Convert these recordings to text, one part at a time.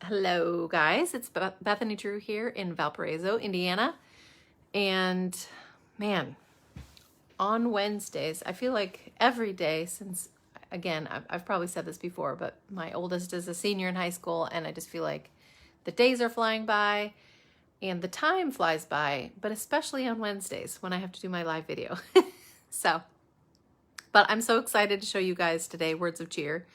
Hello guys, it's Bethany Drew here in Valparaiso, Indiana. And man, on Wednesdays, I feel like every day since, again, I've probably said this before, but my oldest is a senior in high school and I just feel like the days are flying by and the time flies by, but especially on Wednesdays when I have to do my live video. But I'm so excited to show you guys today words of cheer.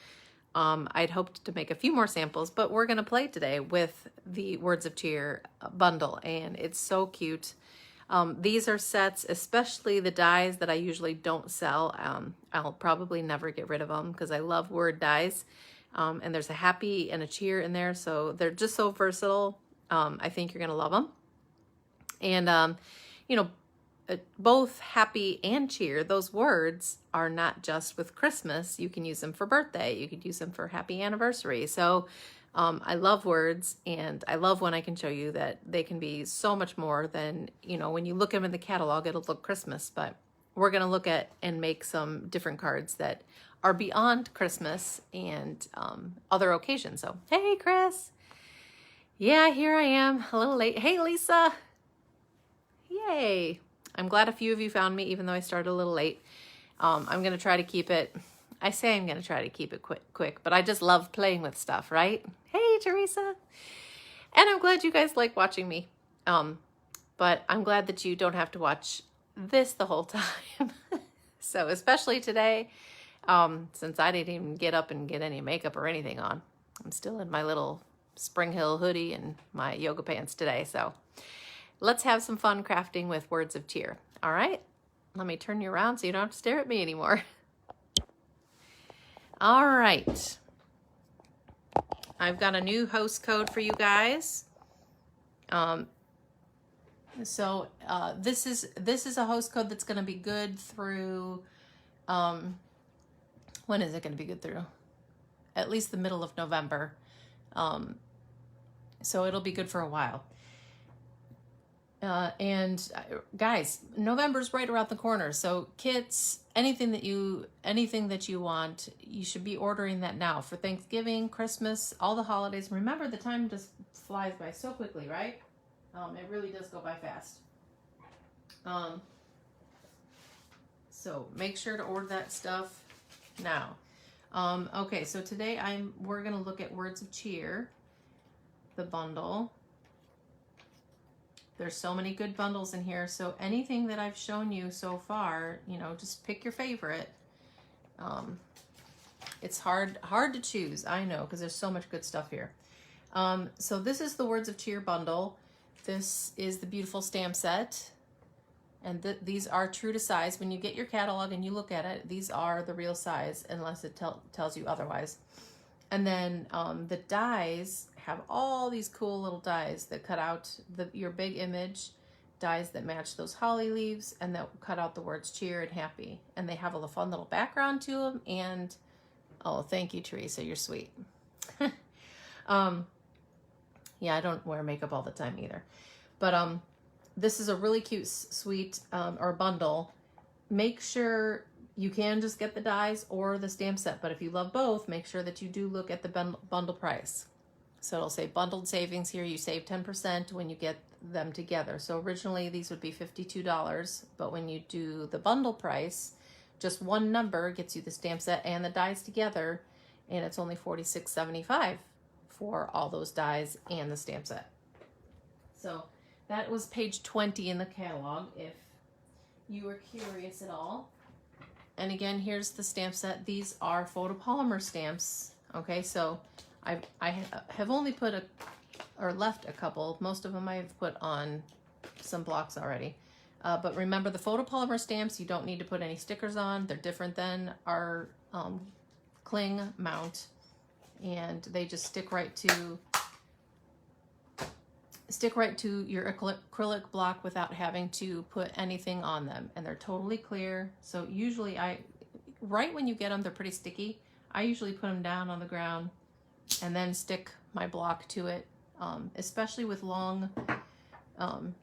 I'd hoped to make a few more samples, but we're going to play today with the Words of Cheer bundle, and it's so cute. These are sets, especially the dies that I usually don't sell. I'll probably never get rid of them because I love word dies. And there's a happy and a cheer in there, so they're just so versatile. I think you're going to love them. And, you know, both happy and cheer, those words are not just with Christmas. You can use them for birthday. You could use them for happy anniversary. So I love words, and I love when I can show you that they can be so much more than, you know, when you look them in the catalog, it'll look Christmas, but we're going to look at and make some different cards that are beyond Christmas and other occasions. So, hey, Chris. Yeah, here I am, a little late. Hey, Lisa. Yay. I'm glad a few of you found me, even though I started a little late. I'm going to try to keep it, I say I'm going to try to keep it quick, but I just love playing with stuff, right? Hey, Teresa. And I'm glad you guys like watching me. But I'm glad that you don't have to watch this the whole time. So especially today, since I didn't even get up and get any makeup or anything on. I'm still in my little Spring Hill hoodie and my yoga pants today, so let's have some fun crafting with words of cheer. All right, let me turn you around so you don't have to stare at me anymore. All right, I've got a new host code for you guys. This is a host code that's going to be good through, when is it going to be good through? At least the middle of November. So it'll be good for a while. And guys, November's right around the corner. So kits, anything that you want, you should be ordering that now for Thanksgiving, Christmas, all the holidays. Remember, the time just flies by so quickly, right? It really does go by fast. So make sure to order that stuff now. Okay, so today we're gonna look at Words of Cheer, the bundle. There's so many good bundles in here, so anything that I've shown you so far, you know, just pick your favorite. It's hard to choose, I know, because there's so much good stuff here. So this is the Words of Cheer bundle. This is the beautiful stamp set, and these are true to size. When you get your catalog and you look at it, these are the real size, unless it tells you otherwise. And then the dies have all these cool little dies that cut out your big image, dies that match those holly leaves, and that cut out the words cheer and happy. And they have a fun little background to them. And oh, thank you, Teresa, you're sweet. Yeah, I don't wear makeup all the time either. But this is a really cute, sweet, or bundle. Make sure you can just get the dies or the stamp set, but if you love both, make sure that you do look at the bundle price. So it'll say bundled savings here. You save 10% when you get them together. So originally these would be $52, but when you do the bundle price, just one number gets you the stamp set and the dies together, and it's only $46.75 for all those dies and the stamp set. So that was page 20 in the catalog, if you were curious at all. And again, here's the stamp set. These are photopolymer stamps. Okay, so I have only put left a couple. Most of them I've put on some blocks already. But remember, the photopolymer stamps, you don't need to put any stickers on. They're different than our cling mount, and they just stick right to your acrylic block without having to put anything on them, and they're totally clear. So usually right when you get them, they're pretty sticky. I usually put them down on the ground and then stick my block to it, especially with long,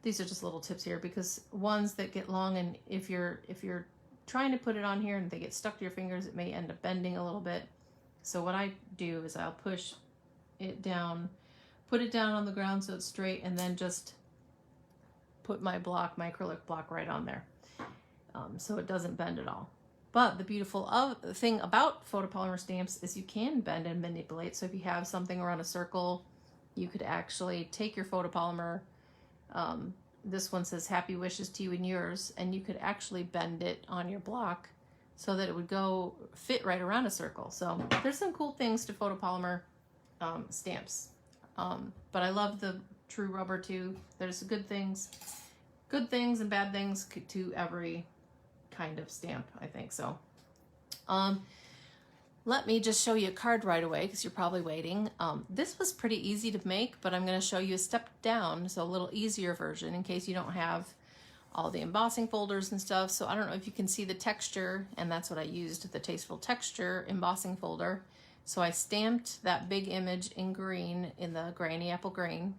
these are just little tips here, because ones that get long, and if you're trying to put it on here and they get stuck to your fingers, it may end up bending a little bit. So what I do is I'll push it down put it down on the ground so it's straight, and then just put my block, my acrylic block, right on there, so it doesn't bend at all. But the beautiful thing about photopolymer stamps is you can bend and manipulate. So if you have something around a circle, you could actually take your photopolymer, this one says happy wishes to you and yours, and you could actually bend it on your block so that it would fit right around a circle. So there's some cool things to photopolymer stamps. But I love the true rubber too. There's good things and bad things to every kind of stamp, I think. So let me just show you a card right away because you're probably waiting. This was pretty easy to make, but I'm going to show you a step down, so a little easier version in case you don't have all the embossing folders and stuff. So I don't know if you can see the texture, and that's what I used, the Tasteful Texture embossing folder. So I stamped that big image in green, in the Granny Apple Green,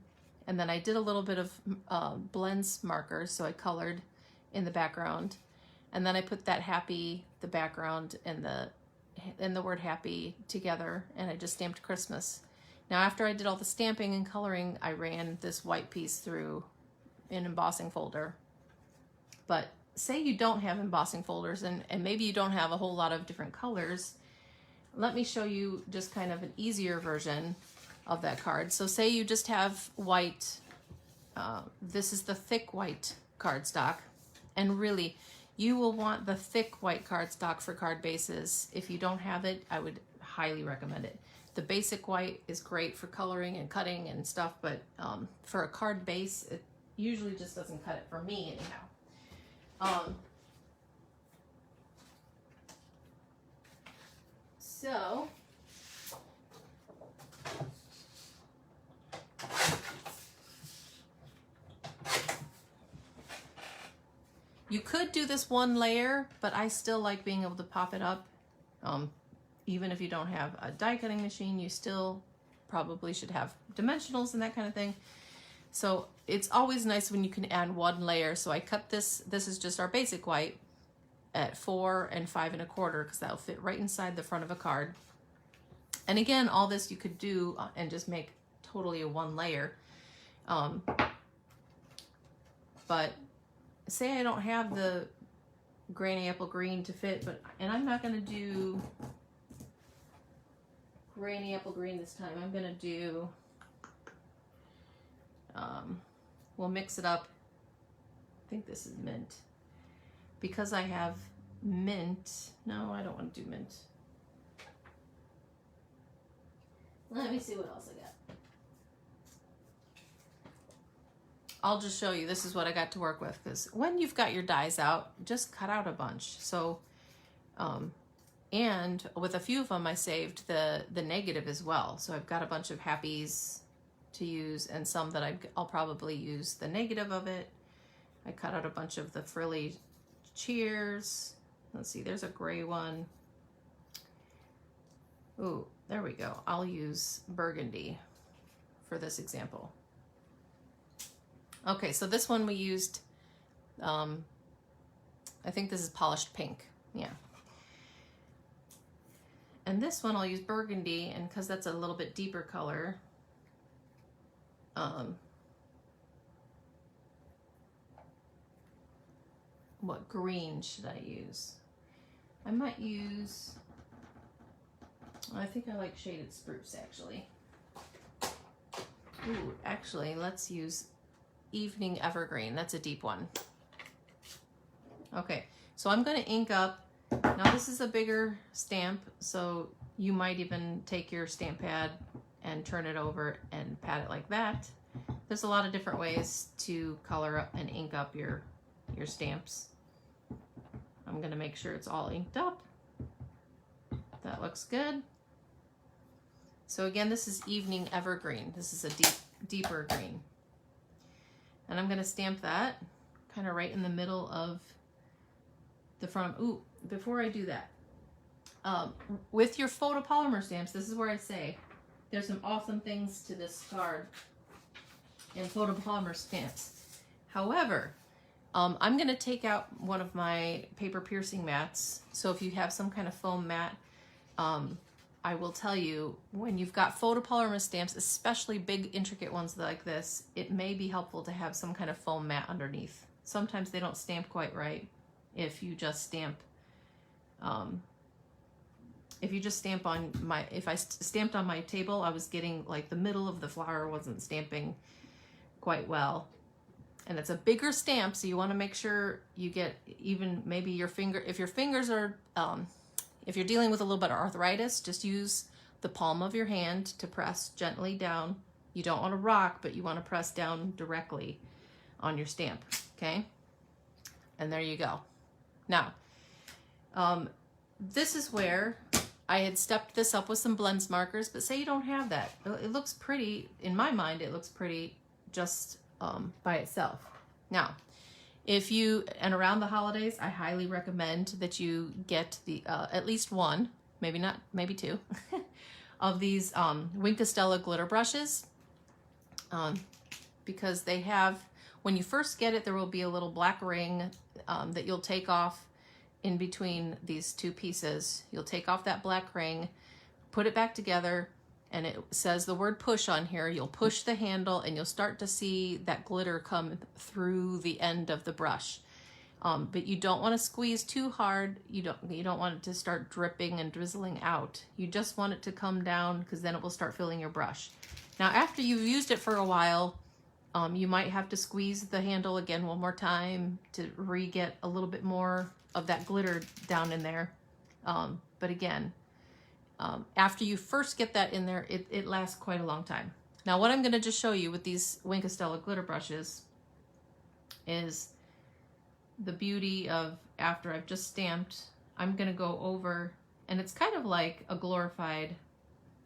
and then I did a little bit of blends markers, so I colored in the background, and then I put that happy, the background and the word happy together, and I just stamped Christmas. Now after I did all the stamping and coloring, I ran this white piece through an embossing folder. But say you don't have embossing folders, and maybe you don't have a whole lot of different colors, let me show you just kind of an easier version of that card. So say you just have white, this is the thick white cardstock, and really you will want the thick white cardstock for card bases. If you don't have it, I would highly recommend it. The basic white is great for coloring and cutting and stuff, but for a card base, it usually just doesn't cut it for me anyhow. So you could do this one layer, but I still like being able to pop it up. Even if you don't have a die cutting machine, you still probably should have dimensionals and that kind of thing. So it's always nice when you can add one layer. So I cut this is just our basic white, at 4 and 5 1/4, because that'll fit right inside the front of a card. And again, all this you could do and just make totally a one layer. But say I don't have the Granny Apple Green to fit, and I'm not gonna do Granny Apple Green this time. I'm gonna do, we'll mix it up. I think this is mint. Because I have mint, no, I don't want to do mint. Let me see what else I got. I'll just show you, this is what I got to work with, because when you've got your dies out, just cut out a bunch. So, and with a few of them, I saved the negative as well. So I've got a bunch of happies to use, and some that I'll probably use the negative of it. I cut out a bunch of the frilly cheers. Let's see, there's a gray one. Ooh, there we go. I'll use burgundy for this example. Okay, so this one we used, I think this is polished pink, yeah. And this one I'll use burgundy, and because that's a little bit deeper color, what green should I use? I might use, I think I like shaded spruce actually. Ooh, actually, let's use Evening Evergreen. That's a deep one. Okay, so I'm going to ink up. Now this is a bigger stamp, so you might even take your stamp pad and turn it over and pat it like that. There's a lot of different ways to color up and ink up your stamps. I'm going to make sure it's all inked up. That looks good. So again, this is Evening Evergreen. This is a deeper green. And I'm going to stamp that kind of right in the middle of the front. Ooh, before I do that, with your photopolymer stamps, this is where I say there's some awesome things to this card in photopolymer stamps. However, I'm going to take out one of my paper piercing mats. So if you have some kind of foam mat, I will tell you, when you've got photopolymer stamps, especially big intricate ones like this, it may be helpful to have some kind of foam mat underneath. Sometimes they don't stamp quite right if you just stamp on my, if I stamped on my table, I was getting like the middle of the flower wasn't stamping quite well. And it's a bigger stamp, so you want to make sure you get even maybe your finger, if your fingers are, if you're dealing with a little bit of arthritis, just use the palm of your hand to press gently down. You don't want to rock, but you want to press down directly on your stamp, okay? And there you go. Now, this is where I had stepped this up with some blends markers, but say you don't have that. It looks pretty, in my mind, it looks pretty just by itself. Now, if you, and around the holidays, I highly recommend that you get the at least one, maybe two, of these Wink of Stella glitter brushes, because they have, when you first get it, there will be a little black ring that you'll take off in between these two pieces. You'll take off that black ring, put it back together, and it says the word push on here. You'll push the handle and you'll start to see that glitter come through the end of the brush. But you don't want to squeeze too hard. You don't want it to start dripping and drizzling out. You just want it to come down, because then it will start filling your brush. Now, after you've used it for a while, you might have to squeeze the handle again one more time to re-get a little bit more of that glitter down in there. But again, after you first get that in there, it lasts quite a long time. Now, what I'm going to just show you with these Wink of Stella glitter brushes is the beauty of, after I've just stamped, I'm going to go over, and it's kind of like a glorified,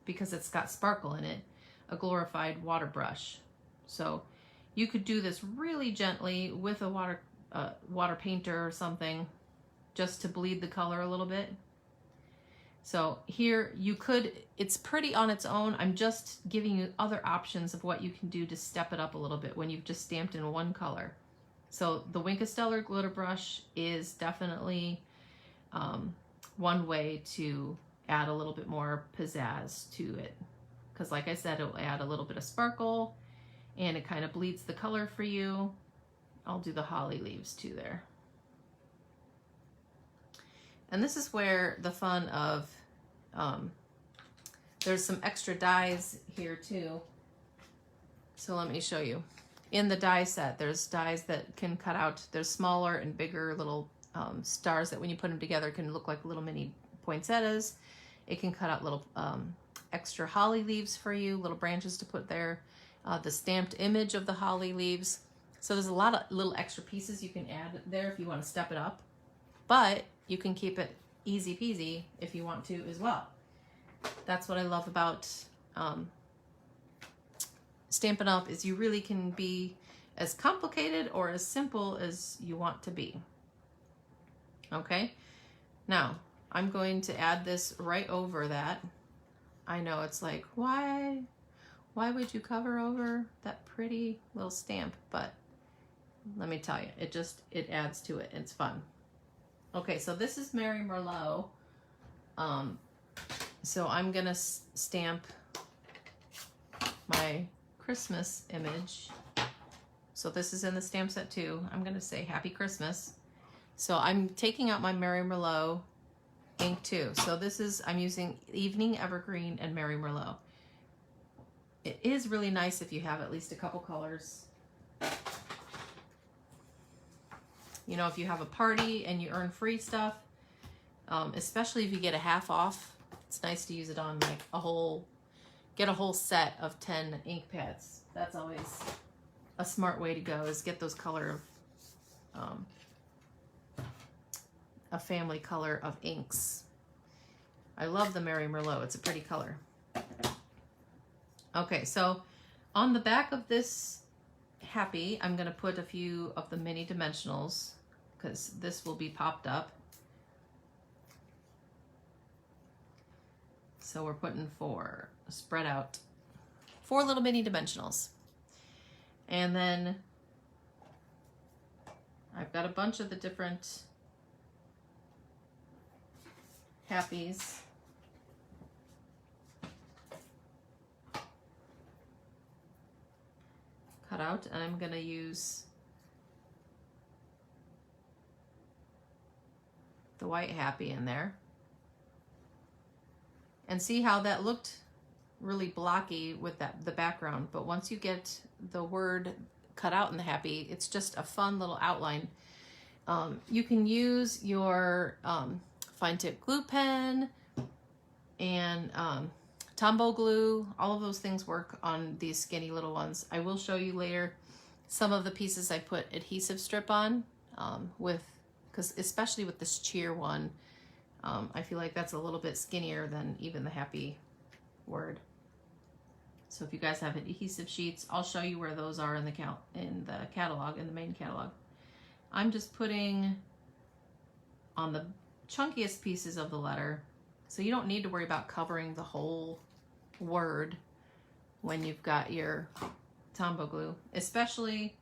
because it's got sparkle in it, a glorified water brush. So you could do this really gently with a water painter or something, just to bleed the color a little bit. So here you could, it's pretty on its own. I'm just giving you other options of what you can do to step it up a little bit when you've just stamped in one color. So the Wink of Stella glitter brush is definitely one way to add a little bit more pizzazz to it. Because like I said, it will add a little bit of sparkle and it kind of bleeds the color for you. I'll do the holly leaves too there. And this is where the fun of, there's some extra dies here too. So let me show you. In the die set, there's dies that can cut out, there's smaller and bigger little stars that when you put them together can look like little mini poinsettias. It can cut out little extra holly leaves for you, little branches to put there. The stamped image of the holly leaves. So there's a lot of little extra pieces you can add there if you want to step it up. But you can keep it easy peasy if you want to as well. That's what I love about Stampin' Up! Is you really can be as complicated or as simple as you want to be. Okay, now I'm going to add this right over that. I know it's like, why would you cover over that pretty little stamp? But let me tell you, it adds to it. It's fun. Okay, so this is Mary Merlot. So I'm gonna stamp my Christmas image. So this is in the stamp set too. I'm gonna say Happy Christmas. So I'm taking out my Mary Merlot ink too. So this is, I'm using Evening Evergreen and Mary Merlot. It is really nice if you have at least a couple colors. You know, if you have a party and you earn free stuff, especially if you get a half off, it's nice to use it on like get a whole set of 10 ink pads. That's always a smart way to go, is get those color of, a family color of inks. I love the Mary Merlot, it's a pretty color. Okay, so on the back of this Happy, I'm gonna put a few of the mini dimensionals because this will be popped up. So we're putting 4, spread out, 4 little mini dimensionals. And then I've got a bunch of the different Happies. cutout, and I'm going to use the white happy in there. And see how that looked really blocky with the background, but once you get the word cut out in the happy, it's just a fun little outline. You can use your fine tip glue pen and Tombow glue. All of those things work on these skinny little ones. I will show you later some of the pieces I put adhesive strip on because especially with this cheer one, I feel like that's a little bit skinnier than even the happy word. So if you guys have adhesive sheets, I'll show you where those are in the catalog, in the main catalog. I'm just putting on the chunkiest pieces of the letter, so you don't need to worry about covering the whole word when you've got your Tombow glue, especially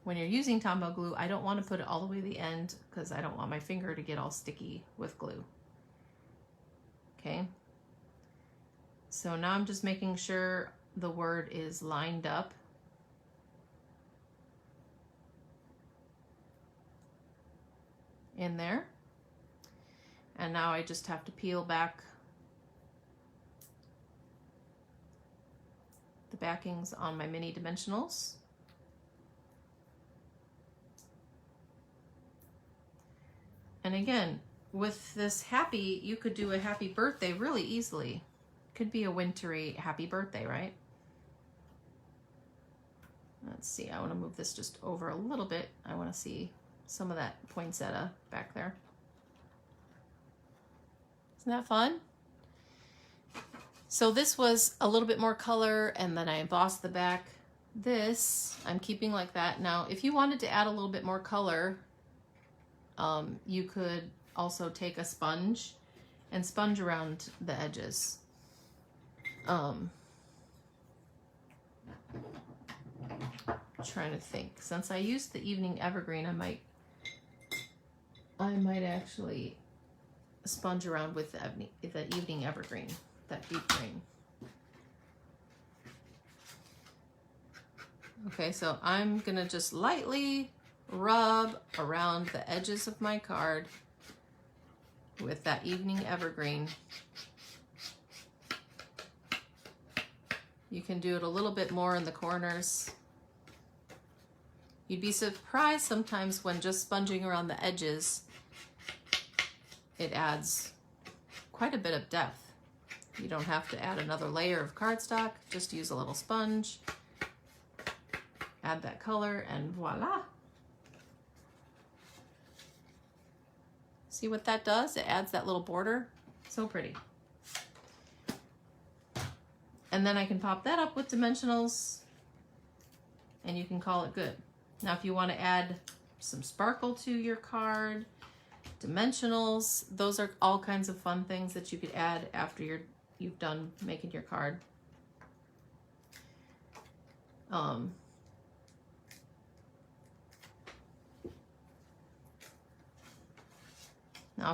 when you're using Tombow glue. I don't want to put it all the way to the end because I don't want my finger to get all sticky with glue. Okay, so now I'm just making sure the word is lined up. In there. And now I just have to peel back the backings on my mini dimensionals. And again, with this happy, you could do a happy birthday really easily. Could be a wintry happy birthday, right? Let's see, I want to move this just over a little bit. I want to see some of that poinsettia back there. Isn't that fun? So this was a little bit more color, and then I embossed the back. This I'm keeping like that. Now, if you wanted to add a little bit more color, you could also take a sponge and sponge around the edges. Trying to think. Since I used the evening evergreen, I might actually sponge around with the evening evergreen, that deep green. Okay, so I'm gonna just lightly rub around the edges of my card with that evening evergreen. You can do it a little bit more in the corners. You'd be surprised sometimes when just sponging around the edges, it adds quite a bit of depth. You don't have to add another layer of cardstock, just use a little sponge, add that color, and voila. See what that does? It adds that little border. So pretty. And then I can pop that up with dimensionals and you can call it good. Now, if you want to add some sparkle to your card, dimensionals, those are all kinds of fun things that you could add after you've done making your card. Now,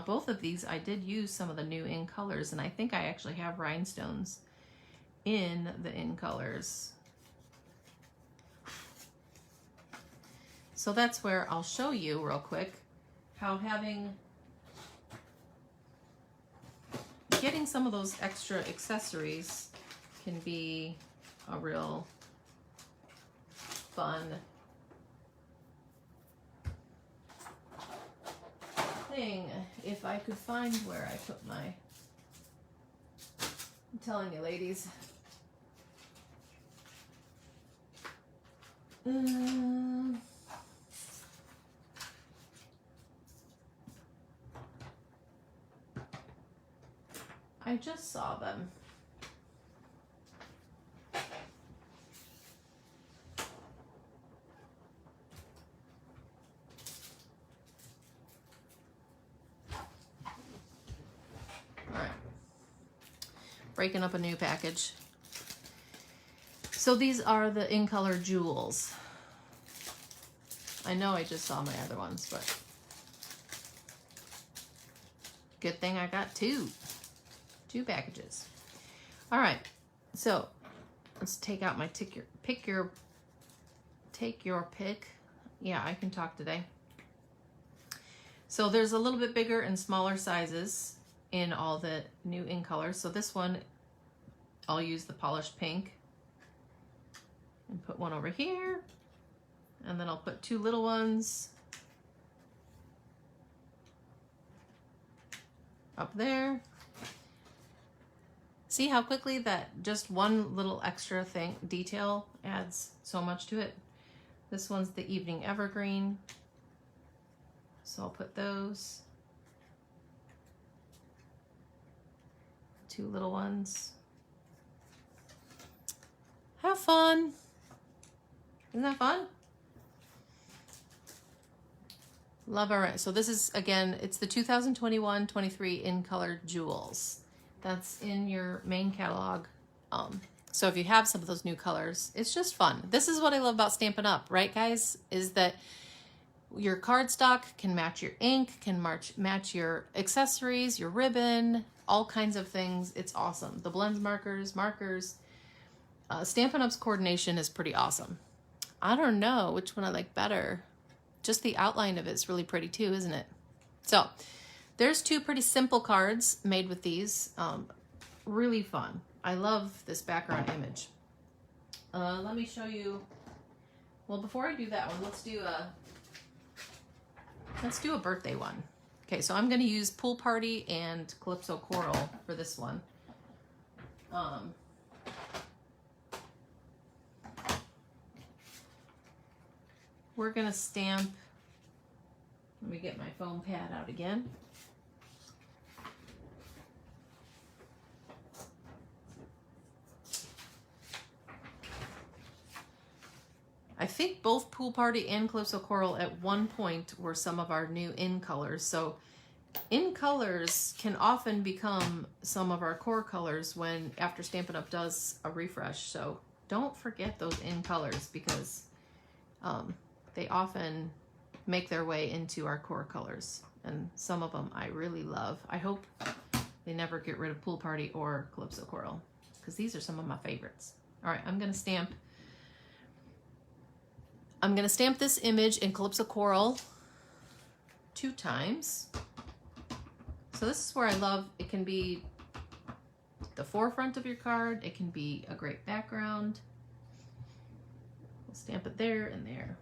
both of these, I did use some of the new in colors, and I think I actually have rhinestones in the in colors. So that's where I'll show you real quick how getting some of those extra accessories can be a real fun thing. If I could find where I put my, I'm telling you, ladies. I just saw them. All right. Breaking up a new package. So these are the in color jewels. I know I just saw my other ones, but good thing I got two packages. All right, so let's take out my pick your take your pick. Yeah, I can talk today. So there's a little bit bigger and smaller sizes in all the new in colors. So this one, I'll use the polished pink and put one over here. And then I'll put two little ones up there. See how quickly that just one little extra thing, detail adds so much to it. This one's the Evening Evergreen. So I'll put those. Two little ones. Have fun. Isn't that fun? Love our, so this is, again, it's the 2021-23 in color Jewels. That's in your main catalog. So if you have some of those new colors, it's just fun. This is what I love about Stampin' Up, right guys? Is that your cardstock can match your ink, can match your accessories, your ribbon, all kinds of things. It's awesome. The blends, markers. Stampin' Up's coordination is pretty awesome. I don't know which one I like better. Just the outline of it's really pretty too, isn't it? So there's two pretty simple cards made with these. Really fun. I love this background image. Let me show you. Well, before I do that one, let's do a birthday one. Okay, so I'm going to use Pool Party and Calypso Coral for this one. We're going to stamp. Let me get my foam pad out again. I think both Pool Party and Calypso Coral at one point were some of our new in colors. So in colors can often become some of our core colors when after Stampin' Up does a refresh. So don't forget those in colors because they often make their way into our core colors. And some of them I really love. I hope they never get rid of Pool Party or Calypso Coral because these are some of my favorites. All right, I'm going to stamp this image in Calypso Coral 2 times. So this is where I love, it can be the forefront of your card. It can be a great background. We'll stamp it there and there.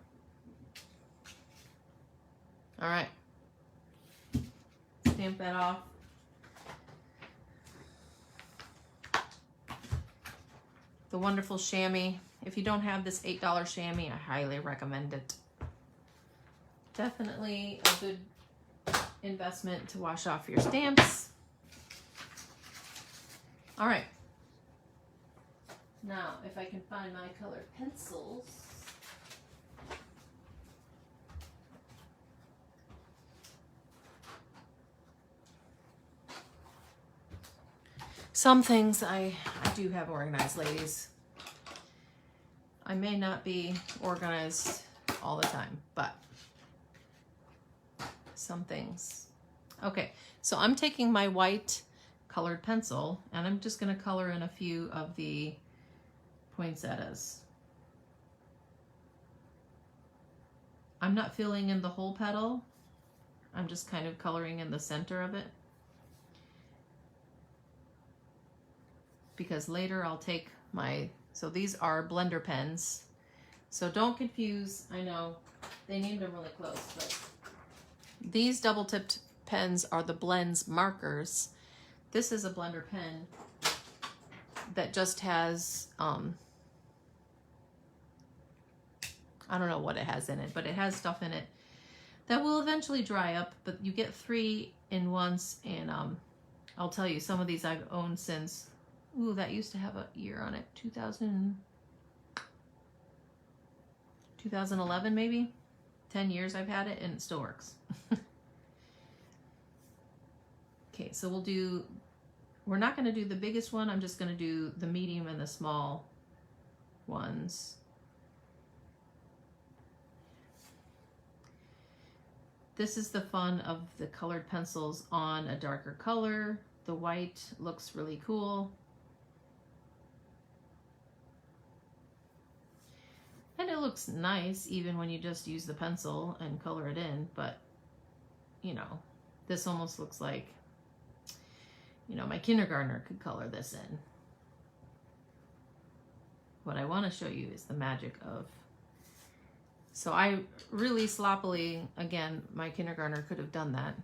All right. Stamp that off. The wonderful chamois. If you don't have this $8 chamois, I highly recommend it. Definitely a good investment to wash off your stamps. All right. Now, if I can find my colored pencils. Some things I do have organized, ladies. I may not be organized all the time, but some things. Okay, so I'm taking my white colored pencil and I'm just going to color in a few of the poinsettias. I'm not filling in the whole petal. I'm just kind of coloring in the center of it. Because later I'll take my, so these are blender pens. So don't confuse, I know they named them really close, but these double tipped pens are the blends markers. This is a blender pen that just has, I don't know what it has in it, but it has stuff in it that will eventually dry up, but you get 3 in once, and I'll tell you, some of these I've owned since, ooh, that used to have a year on it, 2011 maybe. 10 years I've had it and it still works. Okay, so we're not going to do the biggest one. I'm just going to do the medium and the small ones. This is the fun of the colored pencils on a darker color. The white looks really cool. And it looks looks nice even when you just use the pencil and color it in, but you know, this almost looks like, you know, my kindergartner could color this in. What I want to show you is the magic of, so I really sloppily, again, my kindergartner could have done that.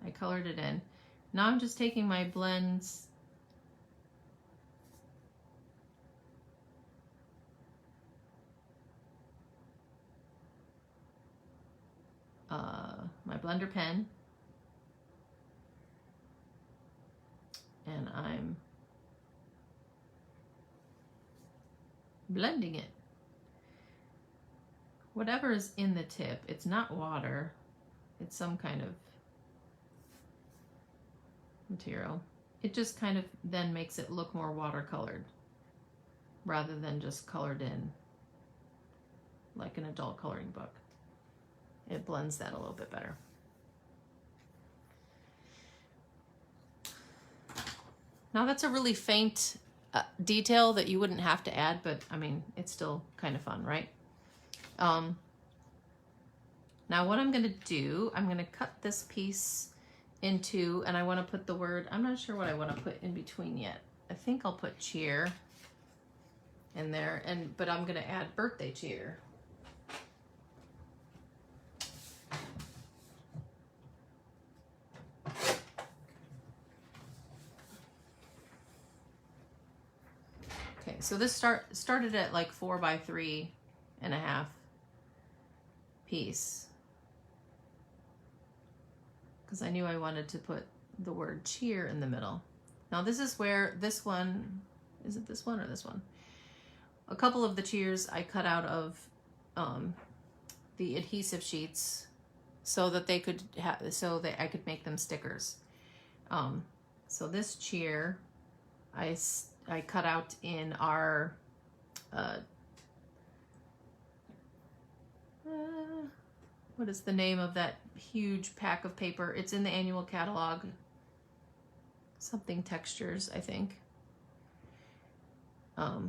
I colored it in. Now I'm just taking my blends my blender pen, and I'm blending it. Whatever is in the tip, it's not water, it's some kind of material. It just kind of then makes it look more watercolored rather than just colored in like an adult coloring book. It blends that a little bit better. Now that's a really faint detail that you wouldn't have to add, but I mean, it's still kind of fun, right? Now what I'm gonna do, I'm gonna cut this piece into, and I wanna put the word, I'm not sure what I wanna put in between yet. I think I'll put cheer in there, but I'm gonna add birthday cheer. Okay, so this started at like 4 by 3.5 piece, because I knew I wanted to put the word cheer in the middle. Now this is where this one, is it this one or this one? A couple of the cheers I cut out of the adhesive sheets so that they could so that I could make them stickers. So this cheer I cut out in our what is the name of that huge pack of paper? It's in the annual catalog. Something Textures, I think. I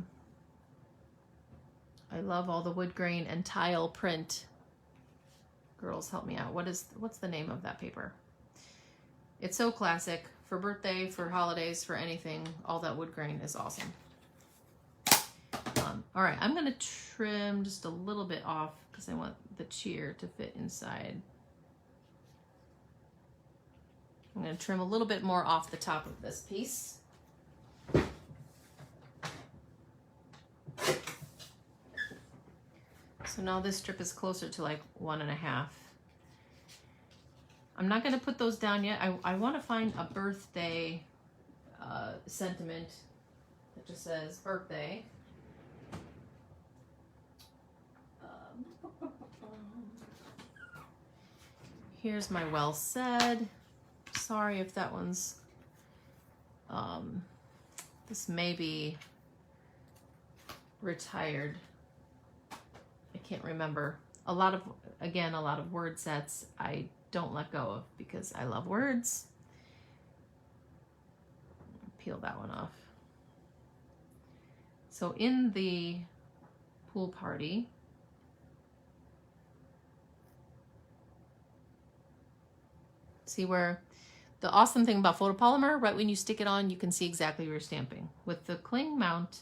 love all the wood grain and tile print. Girls, help me out. What's the name of that paper? It's so classic. For birthday, for holidays, for anything, all that wood grain is awesome. All right, I'm gonna trim just a little bit off because I want the cheer to fit inside. I'm gonna trim a little bit more off the top of this piece. So now this strip is closer to like 1.5. I'm not gonna put those down yet. I wanna find a birthday sentiment that just says birthday. Here's my well said. Sorry if that one's, this may be retired. I can't remember. A lot of word sets I don't let go of because I love words. Peel that one off. So in the pool party, see where the awesome thing about photopolymer, right when you stick it on, you can see exactly where you're stamping. With the cling mount,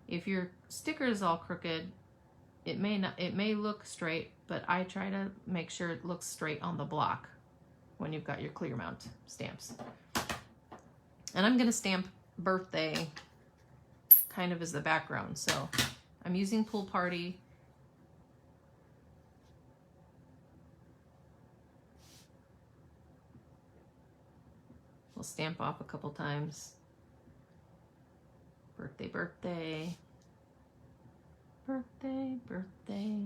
if your sticker is all crooked, it may look straight, but I try to make sure it looks straight on the block when you've got your clear mount stamps. And I'm gonna stamp birthday kind of as the background. So I'm using pool party. We'll stamp off a couple times. Birthday, birthday. Birthday, birthday.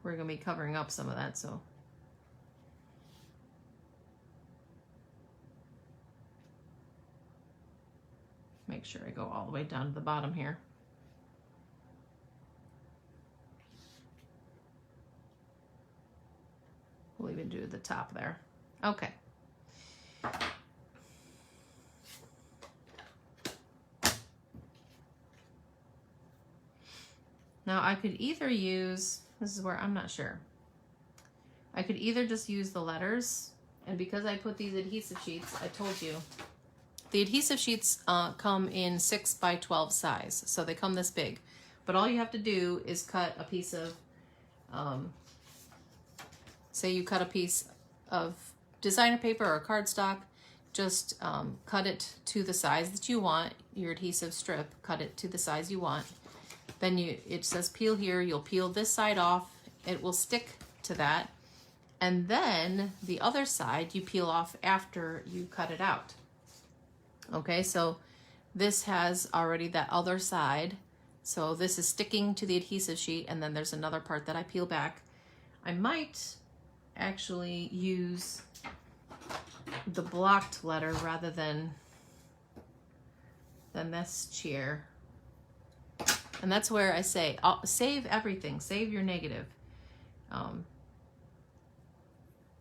We're gonna be covering up some of that, so. Make sure I go all the way down to the bottom here. We'll even do the top there. Okay. Now I could either use, this is where I'm not sure. I could either just use the letters, and because I put these adhesive sheets, I told you, the adhesive sheets come in 6 by 12 size, so they come this big. But all you have to do is cut a piece of, say you cut a piece of designer paper or cardstock, just cut it to the size that you want, your adhesive strip, cut it to the size you want. Then it says peel here, you'll peel this side off, it will stick to that. And then the other side you peel off after you cut it out. Okay, so this has already that other side. So this is sticking to the adhesive sheet, and then there's another part that I peel back. I might actually use the blocked letter rather than this chair. And that's where I say, save everything, save your negative.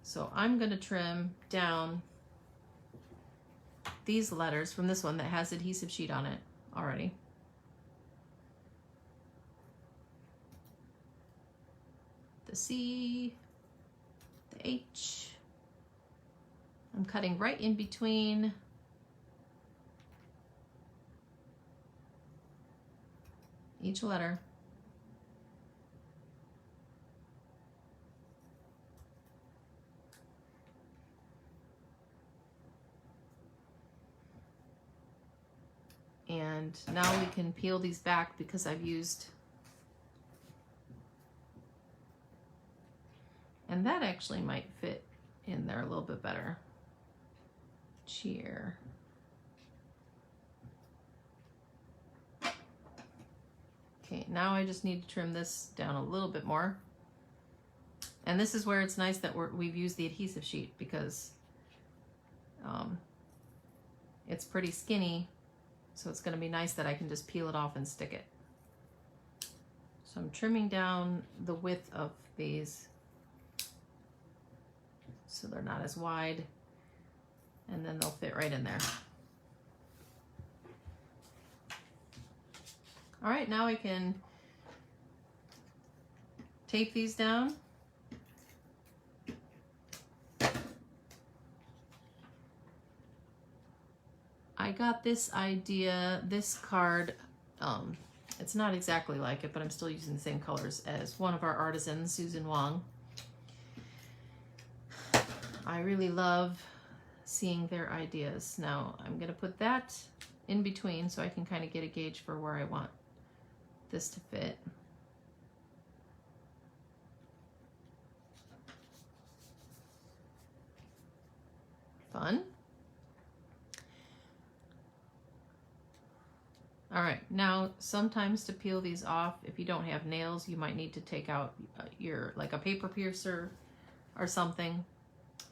So I'm gonna trim down these letters from this one that has adhesive sheet on it already. The C, the H. I'm cutting right in between each letter. And now we can peel these back because I've used, and that actually might fit in there a little bit better. Cheer. Okay, now I just need to trim this down a little bit more. And this is where it's nice that we've used the adhesive sheet, because it's pretty skinny, so it's going to be nice that I can just peel it off and stick it. So I'm trimming down the width of these so they're not as wide, and then they'll fit right in there. All right, now I can tape these down. I got this idea, this card, it's not exactly like it, but I'm still using the same colors as one of our artisans, Susan Wong. I really love seeing their ideas. Now I'm gonna put that in between so I can kind of get a gauge for where I want this to fit. Fun. All right, now sometimes to peel these off, if you don't have nails, you might need to take out like a paper piercer or something.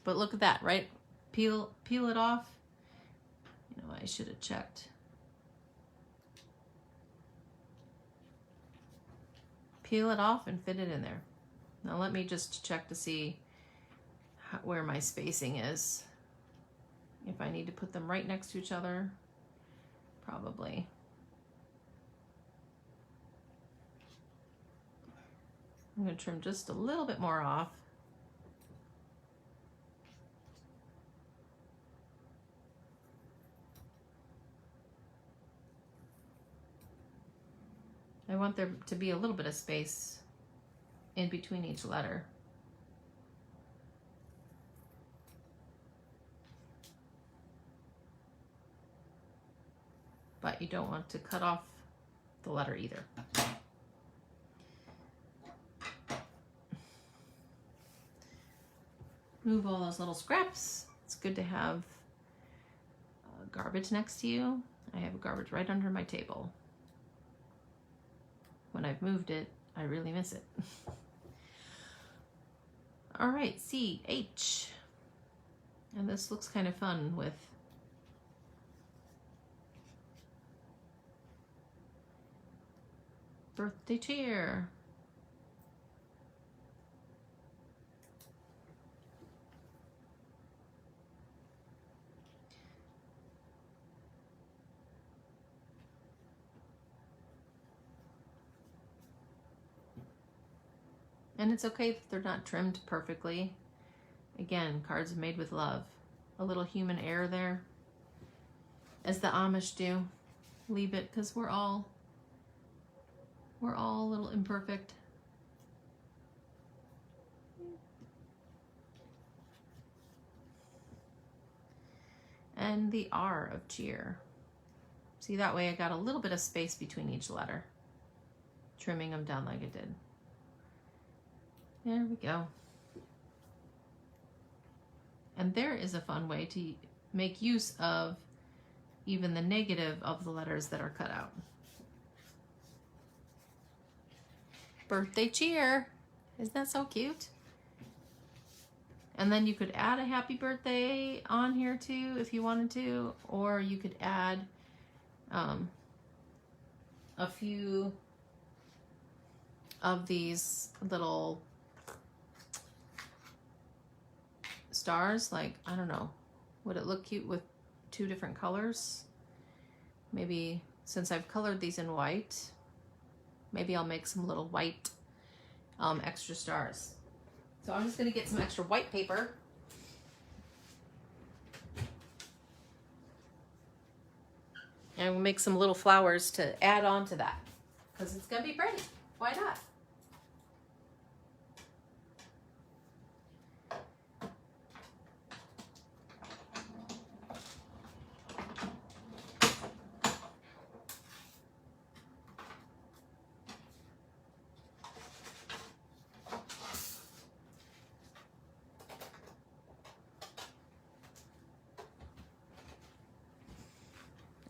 But look at that, right? Peel it off. You know, I should have checked. Peel it off and fit it in there. Now let me just check to see where my spacing is. If I need to put them right next to each other, probably. I'm going to trim just a little bit more off. I want there to be a little bit of space in between each letter. But you don't want to cut off the letter either. Move all those little scraps. It's good to have garbage next to you. I have garbage right under my table. When I've moved it, I really miss it. All right, C, H. And this looks kind of fun with birthday cheer. And it's okay if they're not trimmed perfectly. Again, cards made with love. A little human error there, as the Amish do. Leave it, because we're all a little imperfect. And the R of cheer. See, that way I got a little bit of space between each letter, trimming them down like it did. There we go. And there is a fun way to make use of even the negative of the letters that are cut out. Birthday cheer. Isn't that so cute? And then you could add a happy birthday on here too if you wanted to, or you could add a few of these little stars. Like, I don't know, would it look cute with 2 different colors? Maybe, since I've colored these in white, maybe I'll make some little white extra stars. So I'm just going to get some extra white paper. And we'll make some little flowers to add on to that, because it's going to be pretty. Why not?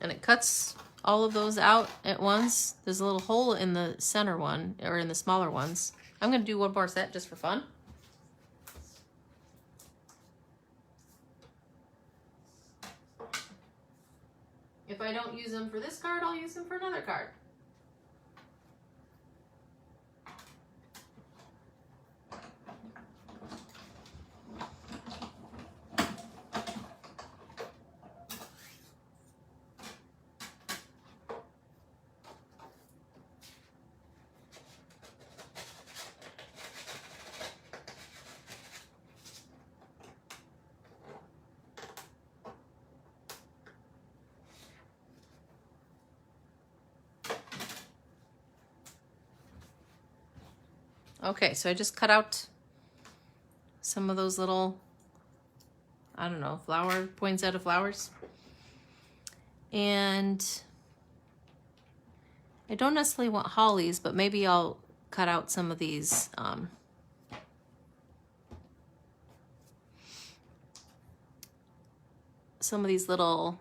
And it cuts all of those out at once. There's a little hole in the center one, or in the smaller ones. I'm going to do one more set just for fun. If I don't use them for this card, I'll use them for another card. Okay, so I just cut out some of those little, I don't know, flower, poinsettia flowers. And I don't necessarily want hollies, but maybe I'll cut out some of these little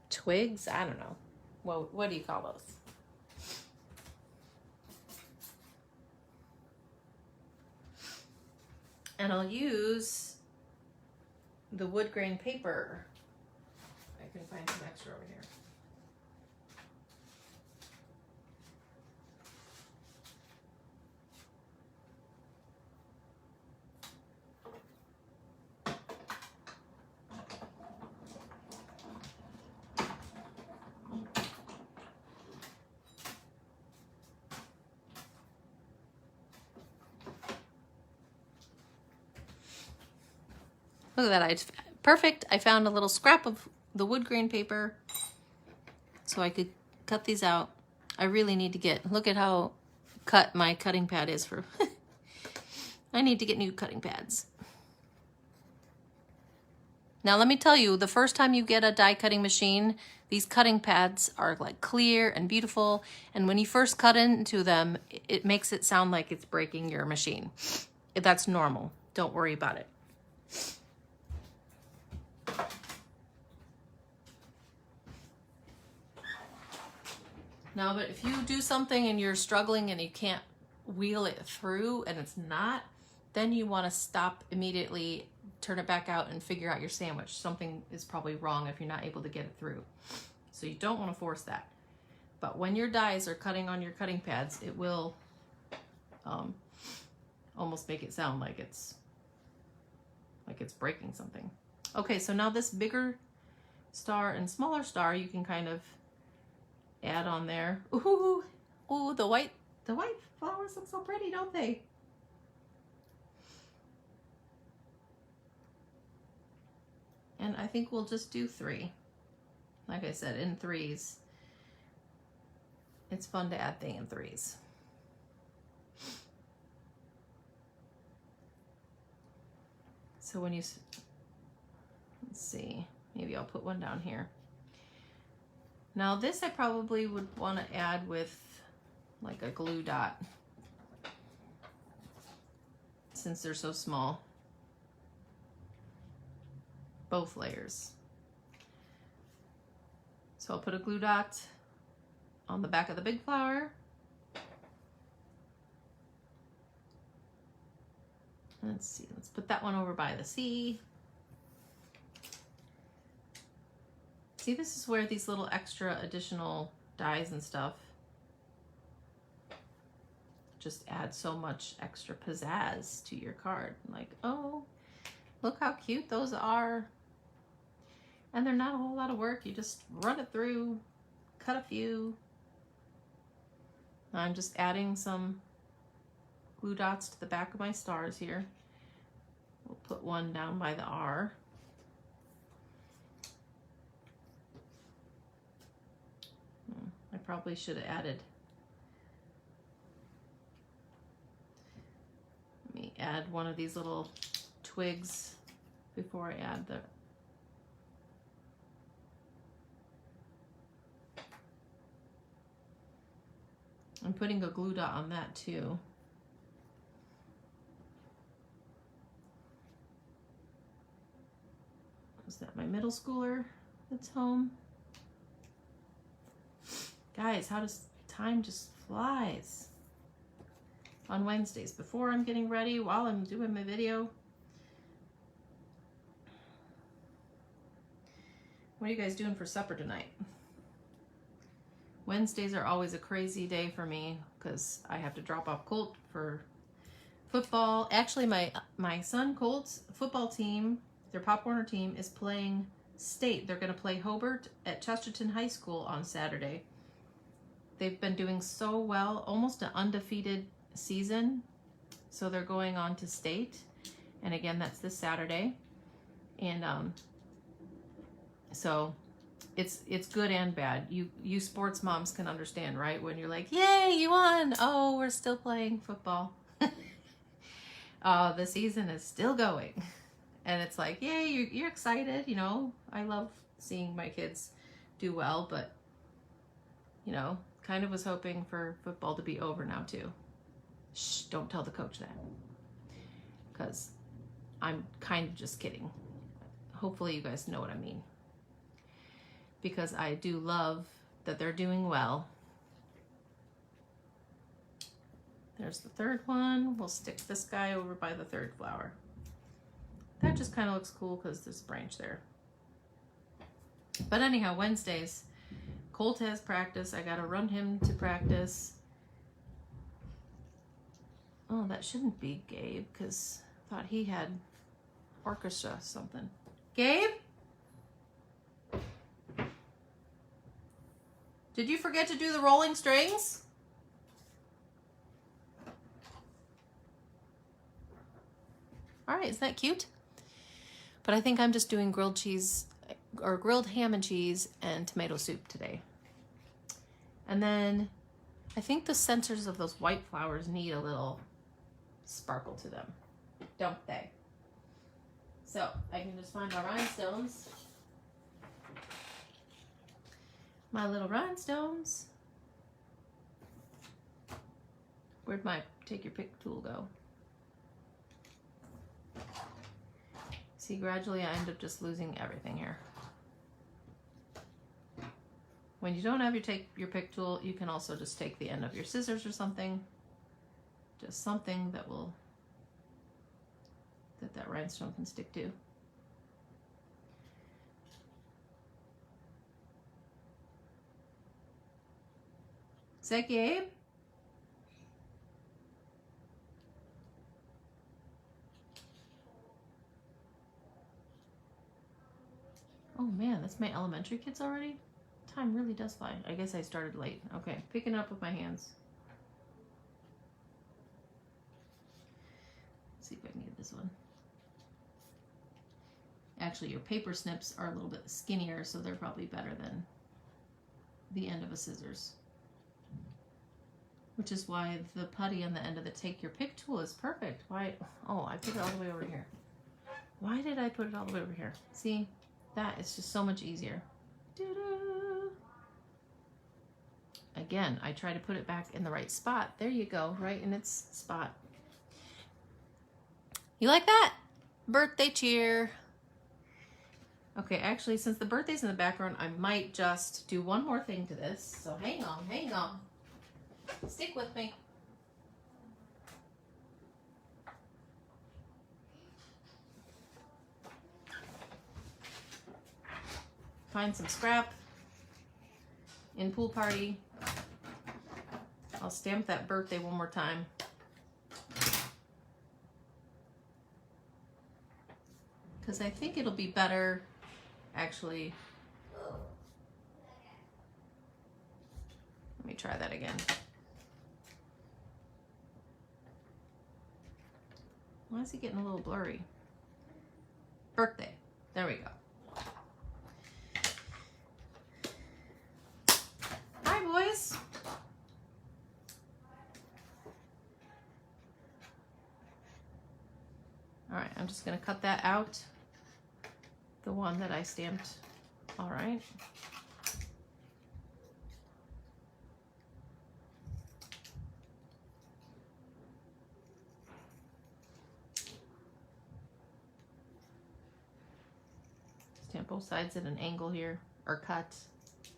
twigs. I don't know. Well, what do you call those? And I'll use the wood grain paper. I can find some extra over here. Look at that, perfect. I found a little scrap of the wood grain paper so I could cut these out. I really need to get, look at how cut my cutting pad is for, I need to get new cutting pads. Now let me tell you, the first time you get a die cutting machine, these cutting pads are like clear and beautiful. And when you first cut into them, it makes it sound like it's breaking your machine. That's normal, don't worry about it. Now, but if you do something and you're struggling and you can't wheel it through and it's not, then you want to stop immediately, turn it back out and figure out your sandwich. Something is probably wrong if you're not able to get it through. So you don't want to force that. But when your dies are cutting on your cutting pads, it will almost make it sound like it's breaking something. Okay, so now this bigger star and smaller star, you can kind of add on there. Ooh, ooh, the white flowers look so pretty, don't they? And I think we'll just do 3. Like I said, in 3s. It's fun to add things in 3s. So when you, let's see, maybe I'll put one down here. Now this I probably would want to add with like a glue dot, since they're so small. Both layers. So I'll put a glue dot on the back of the big flower. Let's see, let's put that one over by the C. See, this is where these little extra additional dies and stuff just add so much extra pizzazz to your card. Like, oh, look how cute those are. And they're not a whole lot of work. You just run it through, cut a few. I'm just adding some glue dots to the back of my stars here. We'll put one down by the R. I probably should have added. Let me add one of these little twigs before I add the. I'm putting a glue dot on that too. Is that my middle schooler that's home? Guys, how does time just flies? On Wednesdays, before I'm getting ready, while I'm doing my video. What are you guys doing for supper tonight? Wednesdays are always a crazy day for me because I have to drop off Colt for football. Actually, my son Colt's football team, their Pop Warner team, is playing state. They're going to play Hobart at Chesterton High School on Saturday. They've been doing so well, almost an undefeated season. So they're going on to state. And again, that's this Saturday. And so it's good and bad. You sports moms can understand, right? When you're like, yay, you won. Oh, we're still playing football. The season is still going. And it's like, yay, you're excited. You know, I love seeing my kids do well, but, you know, kind of was hoping for football to be over now too. Shh, don't tell the coach that. Because I'm kind of just kidding. Hopefully you guys know what I mean. Because I do love that they're doing well. There's the third one. We'll stick this guy over by the third flower. That just kind of looks cool because there's a branch there. But anyhow, Wednesdays, Colt has practice. I gotta run him to practice. Oh, that shouldn't be Gabe because I thought he had orchestra or something. Gabe? Did you forget to do the rolling strings? All right, isn't that cute? But I think I'm just doing grilled cheese or grilled ham and cheese and tomato soup today. And then I think the centers of those white flowers need a little sparkle to them, don't they? So I can just find my rhinestones. My little rhinestones. Where'd my take your pick tool go? See, gradually I end up just losing everything here. When you don't have your pick tool, you can also just take the end of your scissors or something. Just something that will, that rhinestone can stick to. Is that Gabe? Oh man, that's my elementary kids already? Time really does fly. I guess I started late. Okay, picking it up with my hands. Let's see if I can get this one. Actually, your paper snips are a little bit skinnier, so they're probably better than the end of a scissors. Which is why the putty on the end of the take your pick tool is perfect. Why? Oh, I put it all the way over here. Why did I put it all the way over here? See, that is just so much easier. Doo-doo. Again, I try to put it back in the right spot. There you go, right in its spot. You like that? Birthday cheer. Okay, actually, since the birthday's in the background, I might just do one more thing to this. So hang on, hang on. Stick with me. Find some scrap in Pool Party. I'll stamp that birthday one more time. Because I think it'll be better, actually. Let me try that again. Why is he getting a little blurry? Birthday. There we go. Hi, boys. All right, I'm just going to cut that out. The one that I stamped. All right. Stamp both sides at an angle here, or cut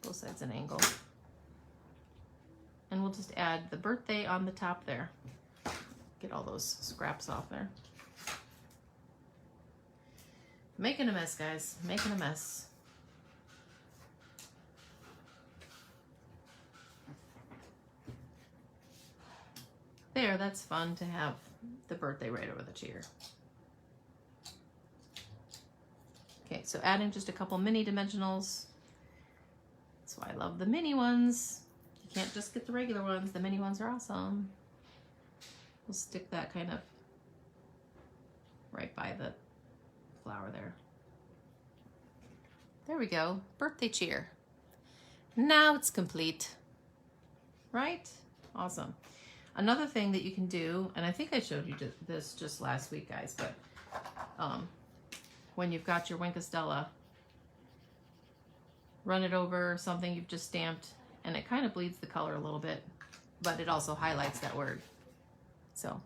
both sides at an angle. And we'll just add the birthday on the top there. Get all those scraps off there. Making a mess, guys. Making a mess. There, that's fun to have the birthday right over the cheer. Okay, so adding just a couple mini dimensionals. That's why I love the mini ones. You can't just get the regular ones. The mini ones are awesome. We'll stick that kind of right by the flower there. There we go. Birthday cheer. Now it's complete. Right? Awesome. Another thing that you can do, and I think I showed you this just last week, guys, but when you've got your Wink Stella, run it over something you've just stamped, and it kind of bleeds the color a little bit, but it also highlights that word. So,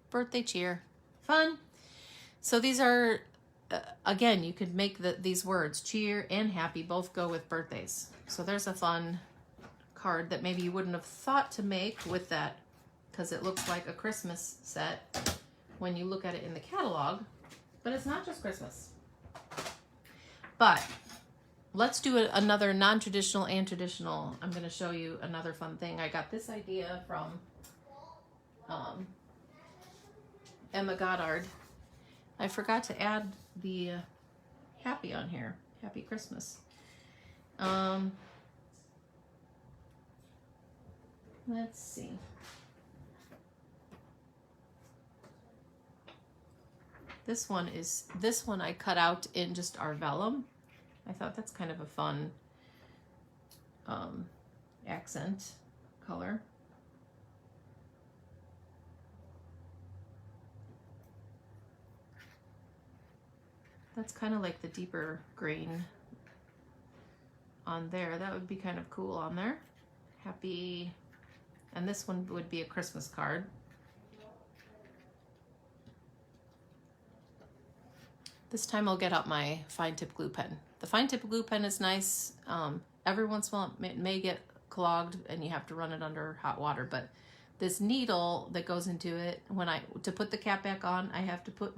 birthday cheer. Fun. So these are, again, you could make these words, cheer and happy, both go with birthdays. So there's a fun card that maybe you wouldn't have thought to make with that, because it looks like a Christmas set when you look at it in the catalog. But it's not just Christmas. But let's do another non-traditional and traditional. I'm going to show you another fun thing. I got this idea from Emma Goddard. I forgot to add the happy on here. Happy Christmas. Let's see. This one I cut out in just our vellum. I thought that's kind of a fun accent color. That's kind of like the deeper green on there. That would be kind of cool on there. Happy, and this one would be a Christmas card. This time I'll get out my fine tip glue pen. The fine tip glue pen is nice. Every once in a while it may get clogged and you have to run it under hot water, but this needle that goes into it, to put the cap back on, I have to put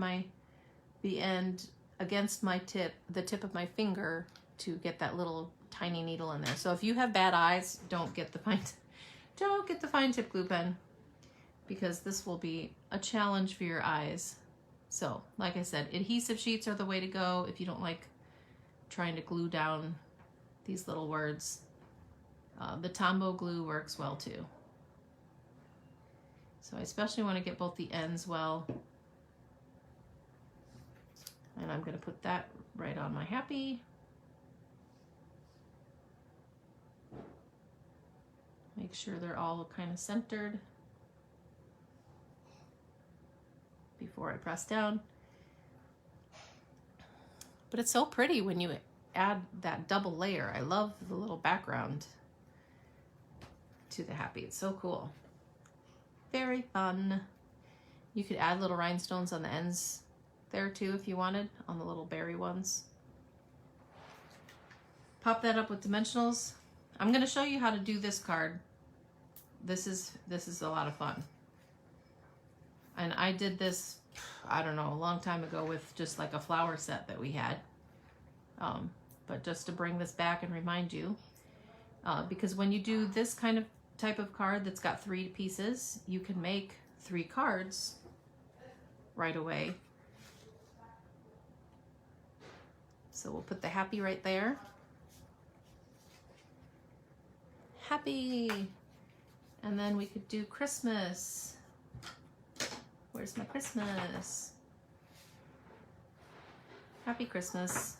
the end against the tip of my finger to get that little tiny needle in there. So if you have bad eyes, don't get the fine tip glue pen, because this will be a challenge for your eyes. So, like I said, adhesive sheets are the way to go if you don't like trying to glue down these little words. The Tombow glue works well too. So I especially want to get both the ends well. And I'm going to put that right on my happy. Make sure they're all kind of centered before I press down. But it's so pretty when you add that double layer. I love the little background to the happy. It's so cool. Very fun. You could add little rhinestones on the ends there too if you wanted, on the little berry ones. Pop that up with dimensionals. I'm going to show you how to do this card. This is a lot of fun. And I did this, I don't know, a long time ago with just like a flower set that we had. But just to bring this back and remind you, because when you do this kind of type of card that's got 3 pieces, you can make 3 cards right away. So we'll put the happy right there. Happy. And then we could do Christmas. Where's my Christmas? Happy Christmas.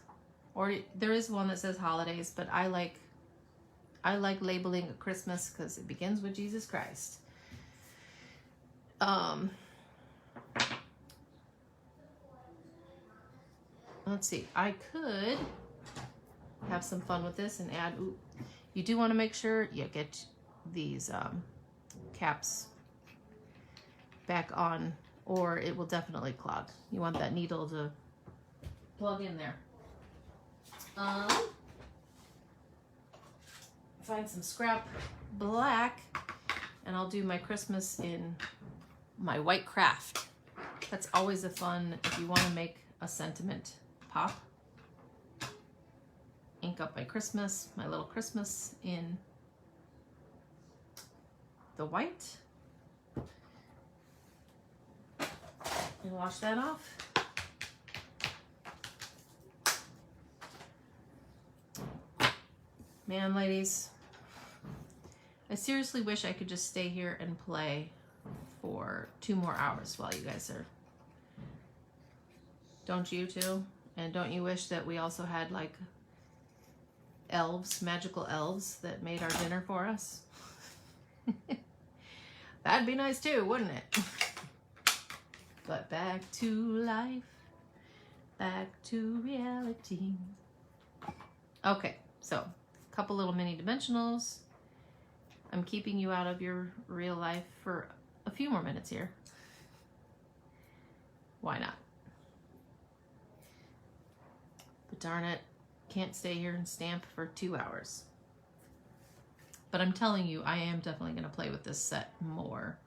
Or there is one that says holidays, but I like labeling a Christmas because it begins with Jesus Christ. Let's see. I could have some fun with this and add. Ooh, you do want to make sure you get these caps back on, or it will definitely clog. You want that needle to plug in there. Find some scrap black, and I'll do my Christmas in my white craft. That's always a fun if you want to make a sentiment pop. Ink up my Christmas, my little Christmas in the white, and wash that off. Man, ladies, I seriously wish I could just stay here and play for 2 more hours while you guys are. Don't you too? And don't you wish that we also had like elves, magical elves that made our dinner for us? That'd be nice too, wouldn't it? But back to life, back to reality. Okay, so couple little mini dimensionals. I'm keeping you out of your real life for a few more minutes here. Why not? But darn it, can't stay here and stamp for 2 hours. But I'm telling you, I am definitely going to play with this set more.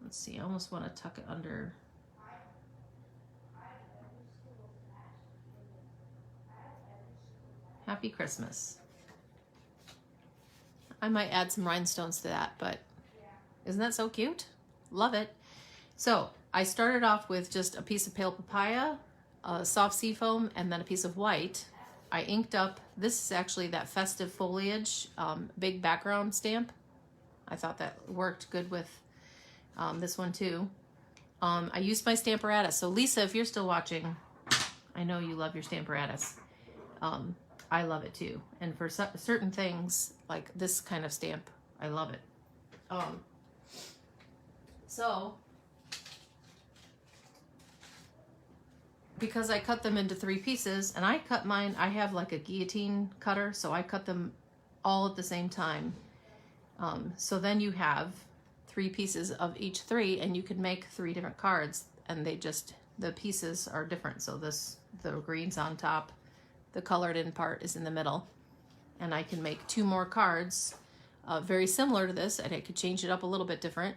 Let's see, I almost want to tuck it under. Happy Christmas. I might add some rhinestones to that, but isn't that so cute? Love it. So I started off with just a piece of pale papaya, a soft sea foam, and then a piece of white. I inked up, this is actually that Festive Foliage big background stamp. I thought that worked good with this one too. I used my Stamparatus. So Lisa, if you're still watching, I know you love your Stamparatus. I love it too. And for certain things, like this kind of stamp, I love it. So, because I cut them into 3 pieces, and I cut mine, I have like a guillotine cutter, so I cut them all at the same time. So then you have 3 pieces of each 3, and you can make 3 different cards, and they just, the pieces are different. So the green's on top, the colored in part is in the middle, and I can make 2 more cards very similar to this, and I could change it up a little bit different.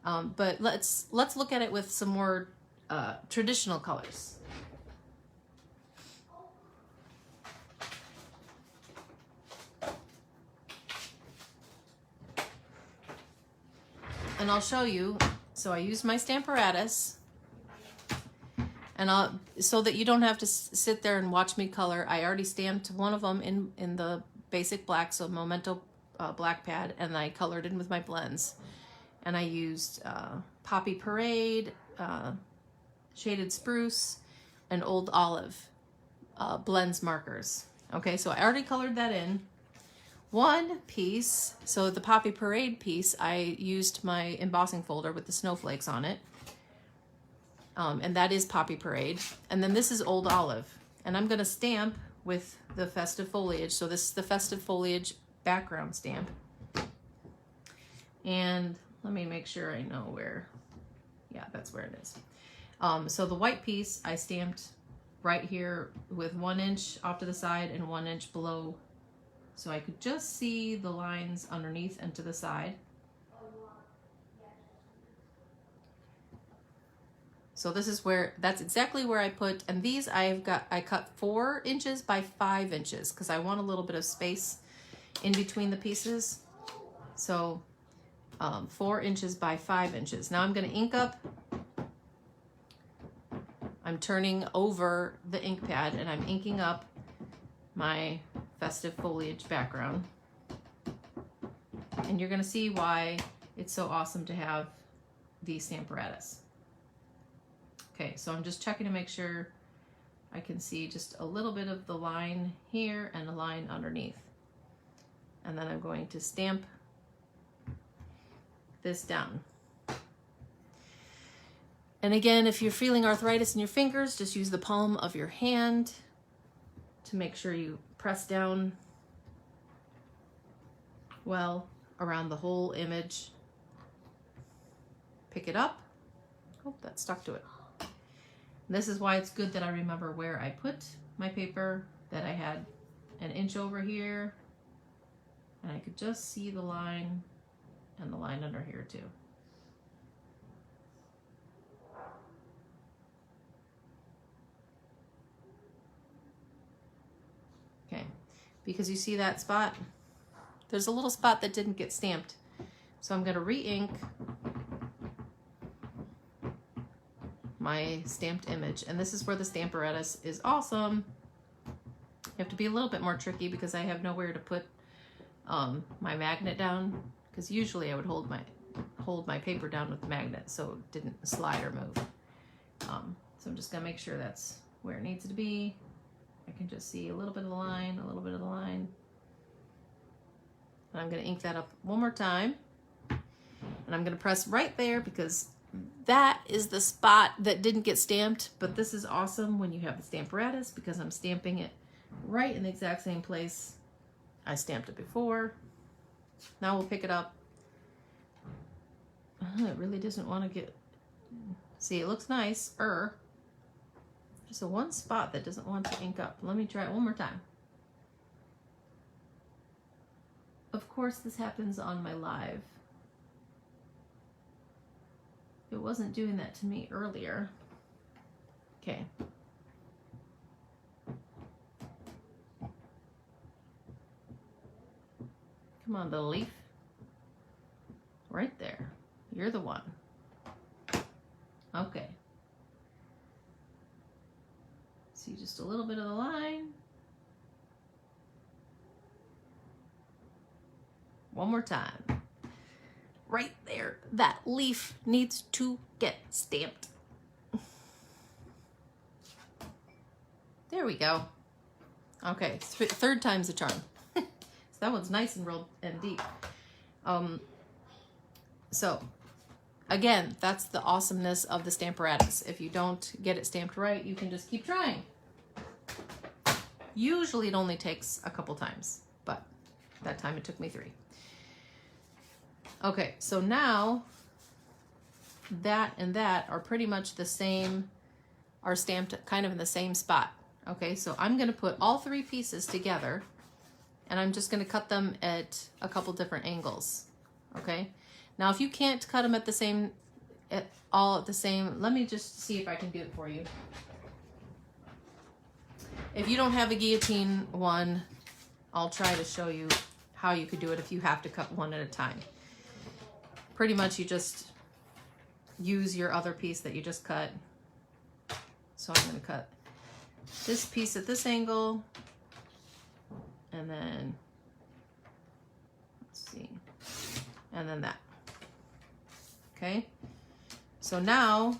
But let's look at it with some more traditional colors. And I'll show you. So I used my Stamparatus, and so that you don't have to sit there and watch me color, I already stamped one of them in the basic black, so Memento black pad, and I colored in with my blends. And I used Poppy Parade, Shaded Spruce, and Old Olive blends markers. Okay, so I already colored that in. One piece, so the Poppy Parade piece, I used my embossing folder with the snowflakes on it. And that is Poppy Parade. And then this is Old Olive. And I'm going to stamp with the Festive Foliage. So this is the Festive Foliage background stamp. And let me make sure I know where. Yeah, that's where it is. So the white piece I stamped right here with 1 inch off to the side and 1 inch below, so I could just see the lines underneath and to the side. So this is where, that's exactly where I put, and these I cut 4 inches by 5 inches because I want a little bit of space in between the pieces. So 4 inches by 5 inches. Now I'm going to ink up. I'm turning over the ink pad and I'm inking up my Festive Foliage background. And you're going to see why it's so awesome to have the Stamparatus. Okay, so I'm just checking to make sure I can see just a little bit of the line here and a line underneath. And then I'm going to stamp this down. And again, if you're feeling arthritis in your fingers, just use the palm of your hand to make sure you press down well around the whole image. Pick it up. Oh, that stuck to it. And this is why it's good that I remember where I put my paper, that I had an inch over here, and I could just see the line and the line under here too. Okay, because you see that spot? There's a little spot that didn't get stamped. So I'm gonna re-ink my stamped image. And this is where the Stamparatus is awesome. You have to be a little bit more tricky because I have nowhere to put my magnet down, because usually I would hold my paper down with the magnet so it didn't slide or move. So I'm just gonna make sure that's where it needs to be. I can just see a little bit of the line, a little bit of the line. And I'm gonna ink that up one more time. And I'm gonna press right there because that is the spot that didn't get stamped, but this is awesome when you have the Stamparatus because I'm stamping it right in the exact same place I stamped it before. Now we'll pick it up. It really doesn't want to get, see, it looks nice, just a one spot that doesn't want to ink up. Let me try it one more time. Of course, this happens on my live. It wasn't doing that to me earlier. Okay. Come on, little leaf. Right there. You're the one. Okay. See just a little bit of the line. One more time. Right there. That leaf needs to get stamped. There we go. Okay, third time's a charm. So that one's nice and real and deep. So again, that's the awesomeness of the Stamparatus. If you don't get it stamped right, you can just keep trying. Usually it only takes a couple times, but that time it took me 3. Okay, so now that and that are pretty much the same, are stamped kind of in the same spot. Okay, so I'm going to put all 3 pieces together and I'm just going to cut them at a couple different angles. Okay, now if you can't cut them at the same, all at the same, let me just see if I can do it for you. If you don't have a guillotine one, I'll try to show you how you could do it if you have to cut one at a time. Pretty much you just use your other piece that you just cut. So I'm going to cut this piece at this angle, and then, let's see, and then that. Okay, so now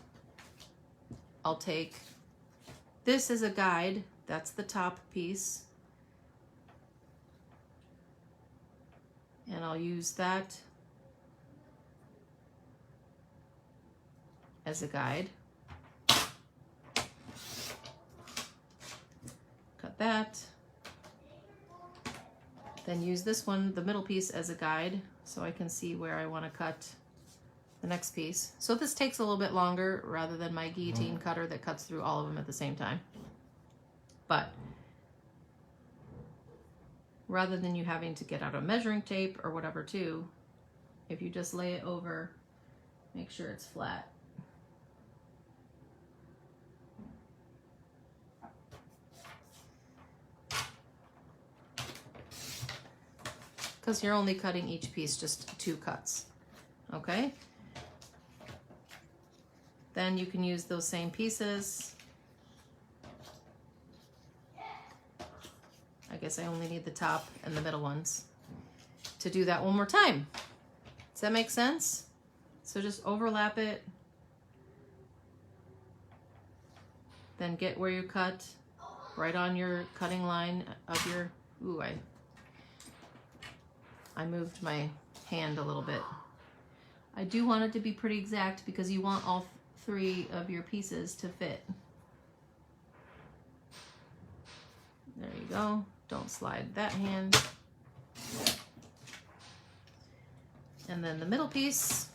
I'll take this is a guide. That's the top piece. And I'll use that as a guide. Cut that. Then use this one, the middle piece, as a guide so I can see where I want to cut the next piece. So this takes a little bit longer rather than my guillotine cutter that cuts through all of them at the same time. But rather than you having to get out a measuring tape or whatever too, if you just lay it over, make sure it's flat. Because you're only cutting each piece just 2 cuts, okay? Then you can use those same pieces. I guess I only need the top and the middle ones to do that one more time. Does that make sense? So just overlap it. Then get where you cut, right on your cutting line of your, ooh, I moved my hand a little bit. I do want it to be pretty exact because you want all 3 of your pieces to fit. There you go. Don't slide that hand. And then the middle piece.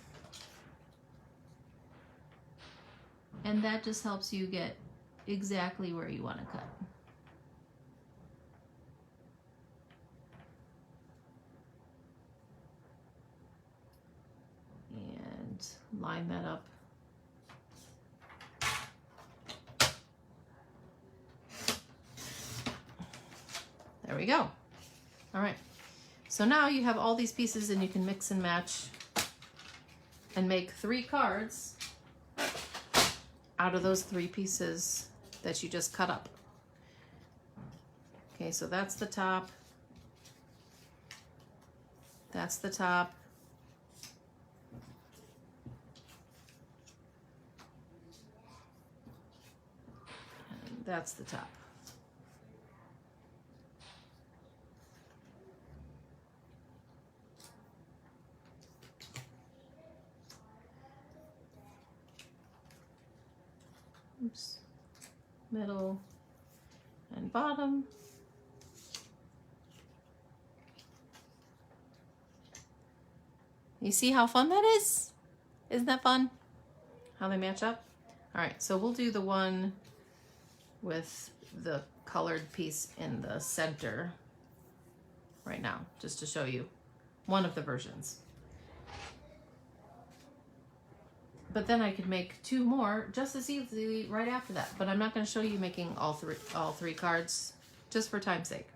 And that just helps you get exactly where you want to cut. And line that up. There we go. All right. So now you have all these pieces and you can mix and match and make 3 cards out of those 3 pieces that you just cut up. Okay, so that's the top. That's the top. And that's the top. Oops. Middle and bottom. You see how fun that is? Isn't that fun? How they match up? All right, so we'll do the one with the colored piece in the center right now, just to show you one of the versions. But then I could make 2 more just as easily right after that. But I'm not going to show you making all three cards, just for time's sake.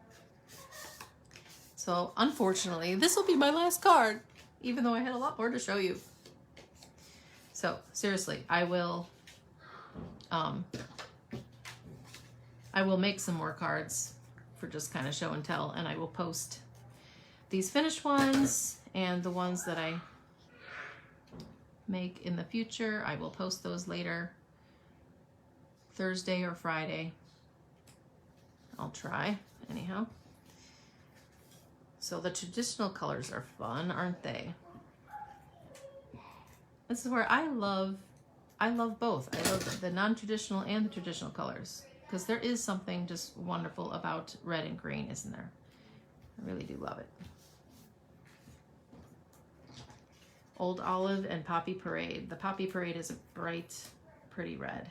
So unfortunately, this will be my last card, even though I had a lot more to show you. So seriously, I will make some more cards for just kind of show and tell, and I will post these finished ones and the ones that I make in the future. I will post those later, Thursday or Friday. I'll try anyhow. So the traditional colors are fun, aren't they? This is where I love both. I love the non-traditional and the traditional colors, because there is something just wonderful about red and green, isn't there? I really do love it. Old Olive and Poppy Parade. The Poppy Parade is a bright, pretty red.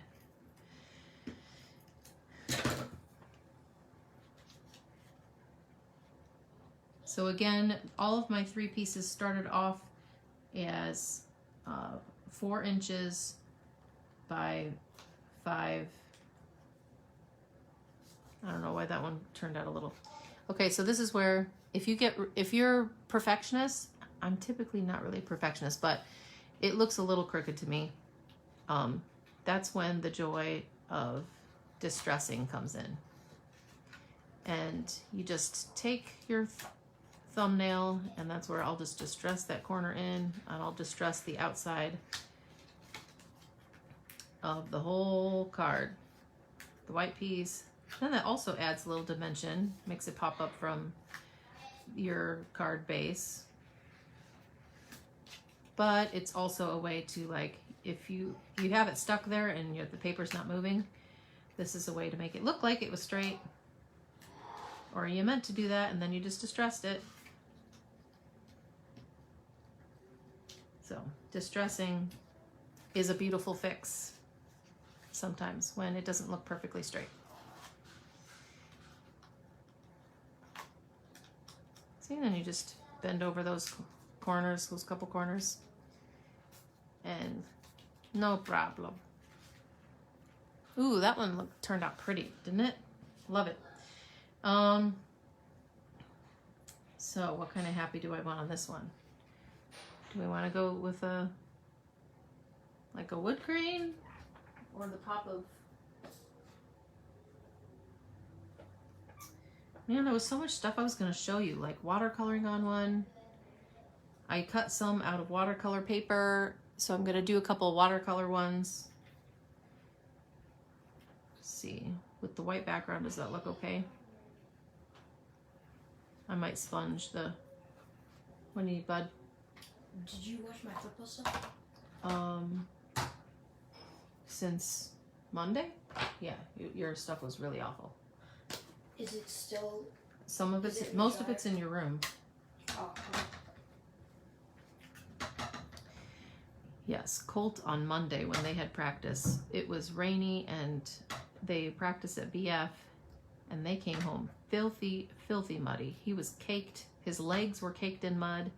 So again, all of my 3 pieces started off as 4 inches by 5. I don't know why that one turned out a little. Okay, so this is where if you're perfectionist, I'm typically not really a perfectionist, but it looks a little crooked to me. That's when the joy of distressing comes in. And you just take your thumbnail, and that's where I'll just distress that corner in, and I'll distress the outside of the whole card. the white peas. Then that also adds a little dimension, makes it pop up from your card base. But it's also a way to, like, if you have it stuck there and the paper's not moving, this is a way to make it look like it was straight. Or you meant to do that and then you just distressed it. So distressing is a beautiful fix sometimes when it doesn't look perfectly straight. See, and then you just bend over those corners, those couple corners, and no problem. Ooh, that one turned out pretty, didn't it? Love it. So what kind of happy do I want on this one? Do we want to go with like a wood grain or the pop of... Man, there was so much stuff I was going to show you, like watercoloring on one. I cut some out of watercolor paper, so I'm going to do a couple of watercolor ones. Let's see, with the white background, does that look okay? I might sponge the... What do you need, bud? Did you wash my football stuff? Since Monday? Yeah, your stuff was really awful. Is it still... Some of it's, most of it's in your room. Oh. Yes, Colt on Monday when they had practice, it was rainy and they practiced at BF and they came home filthy, filthy muddy. He was caked, his legs were caked in mud.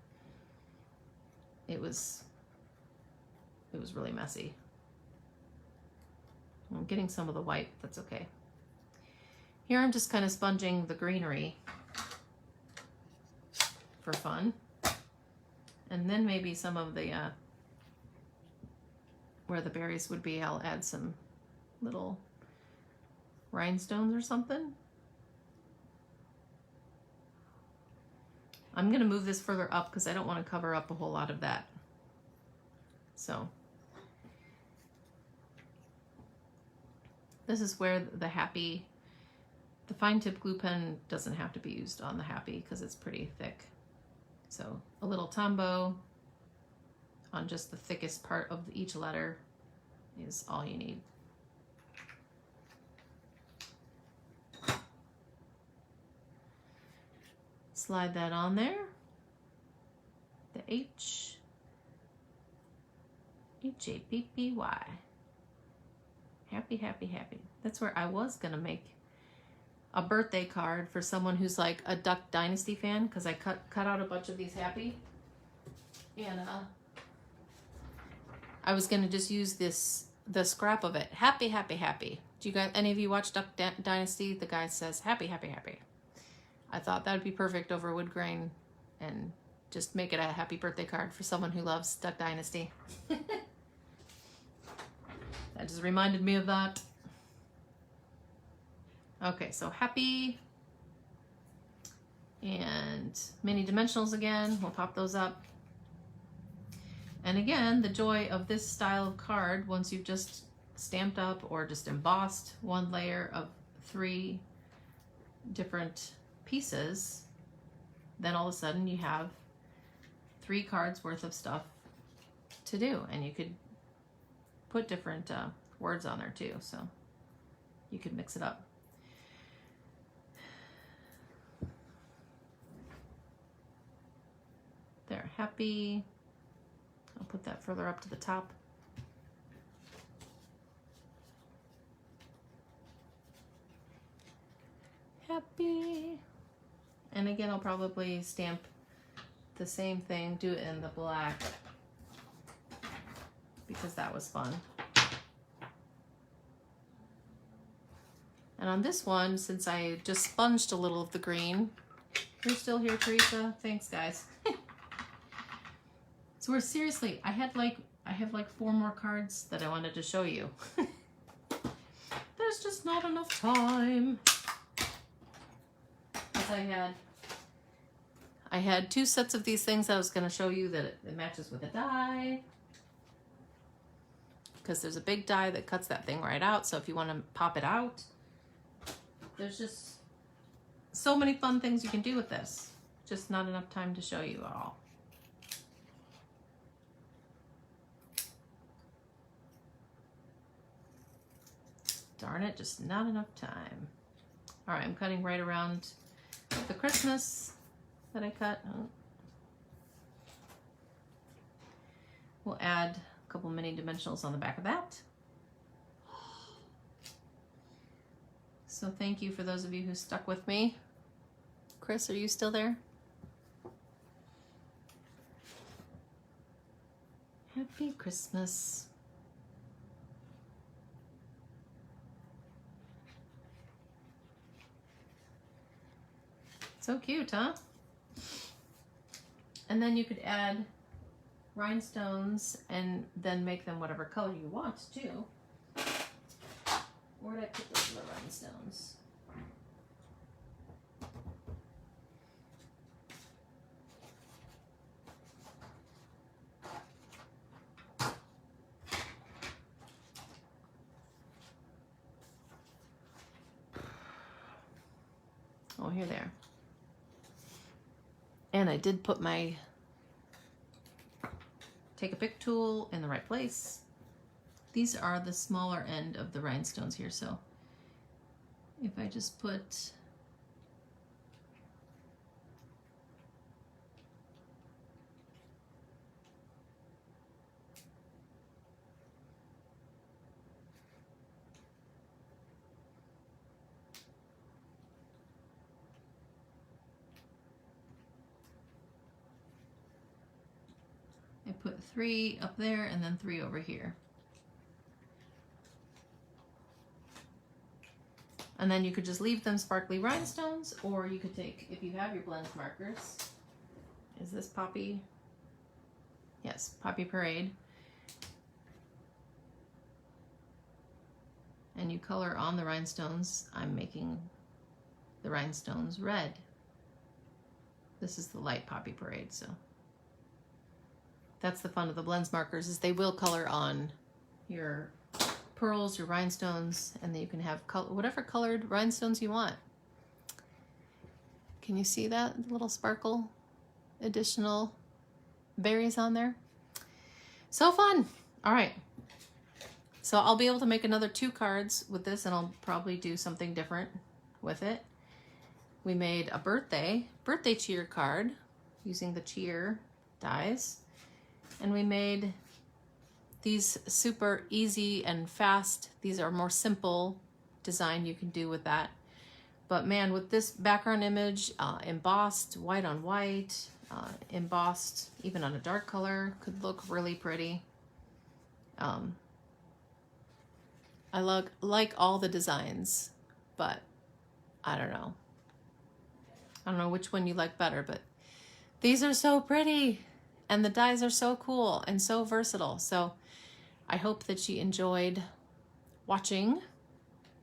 It was really messy. I'm getting some of the white, that's okay. Here I'm just kind of sponging the greenery for fun. And then maybe some of the, where the berries would be, I'll add some little rhinestones or something. I'm gonna move this further up because I don't want to cover up a whole lot of that. So this is where the happy, the fine tip glue pen doesn't have to be used on the happy because it's pretty thick. So a little Tombow on just the thickest part of each letter is all you need. Slide that on there. The H. H-A-P-P-Y. Happy, happy, happy. That's where I was gonna make a birthday card for someone who's like a Duck Dynasty fan, because I cut out a bunch of these happy. And I was gonna just use the scrap of it. Happy, happy, happy. Do you guys, any of you watch Duck Dynasty? The guy says happy, happy, happy. I thought that would be perfect over wood grain and just make it a happy birthday card for someone who loves Duck Dynasty. That just reminded me of that. Okay, so happy and mini dimensionals again. We'll pop those up. And again, the joy of this style of card, once you've just stamped up or just embossed one layer of 3 different pieces, then all of a sudden you have 3 cards worth of stuff to do, and you could put different words on there too, so you could mix it up. There, happy. I'll put that further up to the top. Happy. And again, I'll probably stamp the same thing, do it in the black, because that was fun. And on this one, since I just sponged a little of the green, you're still here, Teresa? Thanks, guys. So we're seriously, I have like 4 more cards that I wanted to show you. There's just not enough time. Because I had 2 sets of these things I was going to show you that it matches with a die. Because there's a big die that cuts that thing right out, so if you want to pop it out, there's just so many fun things you can do with this. Just not enough time to show you all. Darn it, just not enough time. All right, I'm cutting right around the Christmas that I cut. Oh. We'll add a couple mini dimensionals on the back of that. So thank you for those of you who stuck with me. Chris, are you still there? Happy Christmas. So cute, huh? And then you could add rhinestones and then make them whatever color you want too. Where did I put those little rhinestones? Oh, here they are. And I did put my take a pick tool in the right place. These are the smaller end of the rhinestones here, so if I just put I put 3 up there and then 3 over here. And then you could just leave them sparkly rhinestones, or you could take, if you have your blend markers, is this Poppy? Yes, Poppy Parade. And you color on the rhinestones. I'm making the rhinestones red. This is the light Poppy Parade, so. That's the fun of the blends markers, is they will color on your pearls, your rhinestones, and then you can have whatever colored rhinestones you want. Can you see that little sparkle additional berries on there? So fun. All right. So I'll be able to make another 2 cards with this, and I'll probably do something different with it. We made a birthday cheer card using the cheer dies. And we made these super easy and fast. These are more simple design you can do with that. But man, with this background image, embossed, white on white, embossed even on a dark color, could look really pretty. I like all the designs, but I don't know. I don't know which one you like better, but these are so pretty. And the dies are so cool and so versatile. So I hope that you enjoyed watching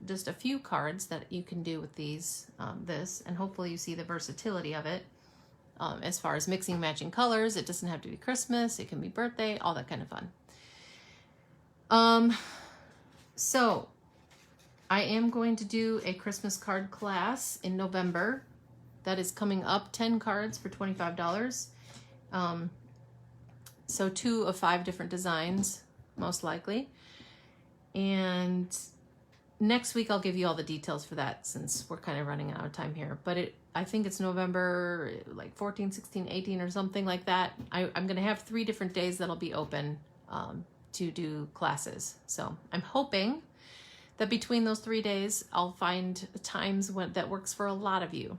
just a few cards that you can do with these, and hopefully you see the versatility of it. As far as mixing matching colors, it doesn't have to be Christmas, it can be birthday, all that kind of fun. So I am going to do a Christmas card class in November. That is coming up, 10 cards for $25. So 2 of 5 different designs, most likely. And next week I'll give you all the details for that, since we're kind of running out of time here. But I think it's November like 14, 16, 18 or something like that. I'm going to have 3 different days that'll be open to do classes. So I'm hoping that between those 3 days I'll find times that works for a lot of you.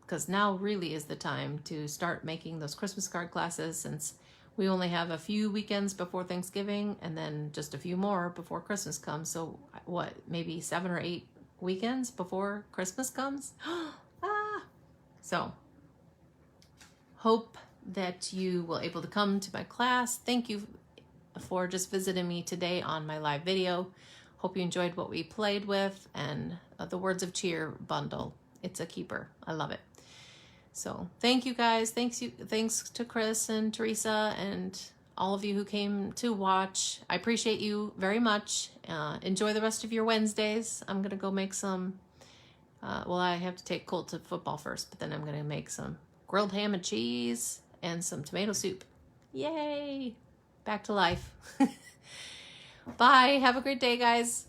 Because now really is the time to start making those Christmas card classes, since we only have a few weekends before Thanksgiving and then just a few more before Christmas comes. So what, maybe 7 or 8 weekends before Christmas comes? So hope that you will able to come to my class. Thank you for just visiting me today on my live video. Hope you enjoyed what we played with, and the Words of Cheer bundle. It's a keeper. I love it. So thank you guys. Thanks to Chris and Teresa and all of you who came to watch. I appreciate you very much. Enjoy the rest of your Wednesdays. I'm gonna go make some Well, I have to take Colt to football first, but then I'm going to make some grilled ham and cheese and some tomato soup. Yay! Back to life. Bye. Have a great day, guys.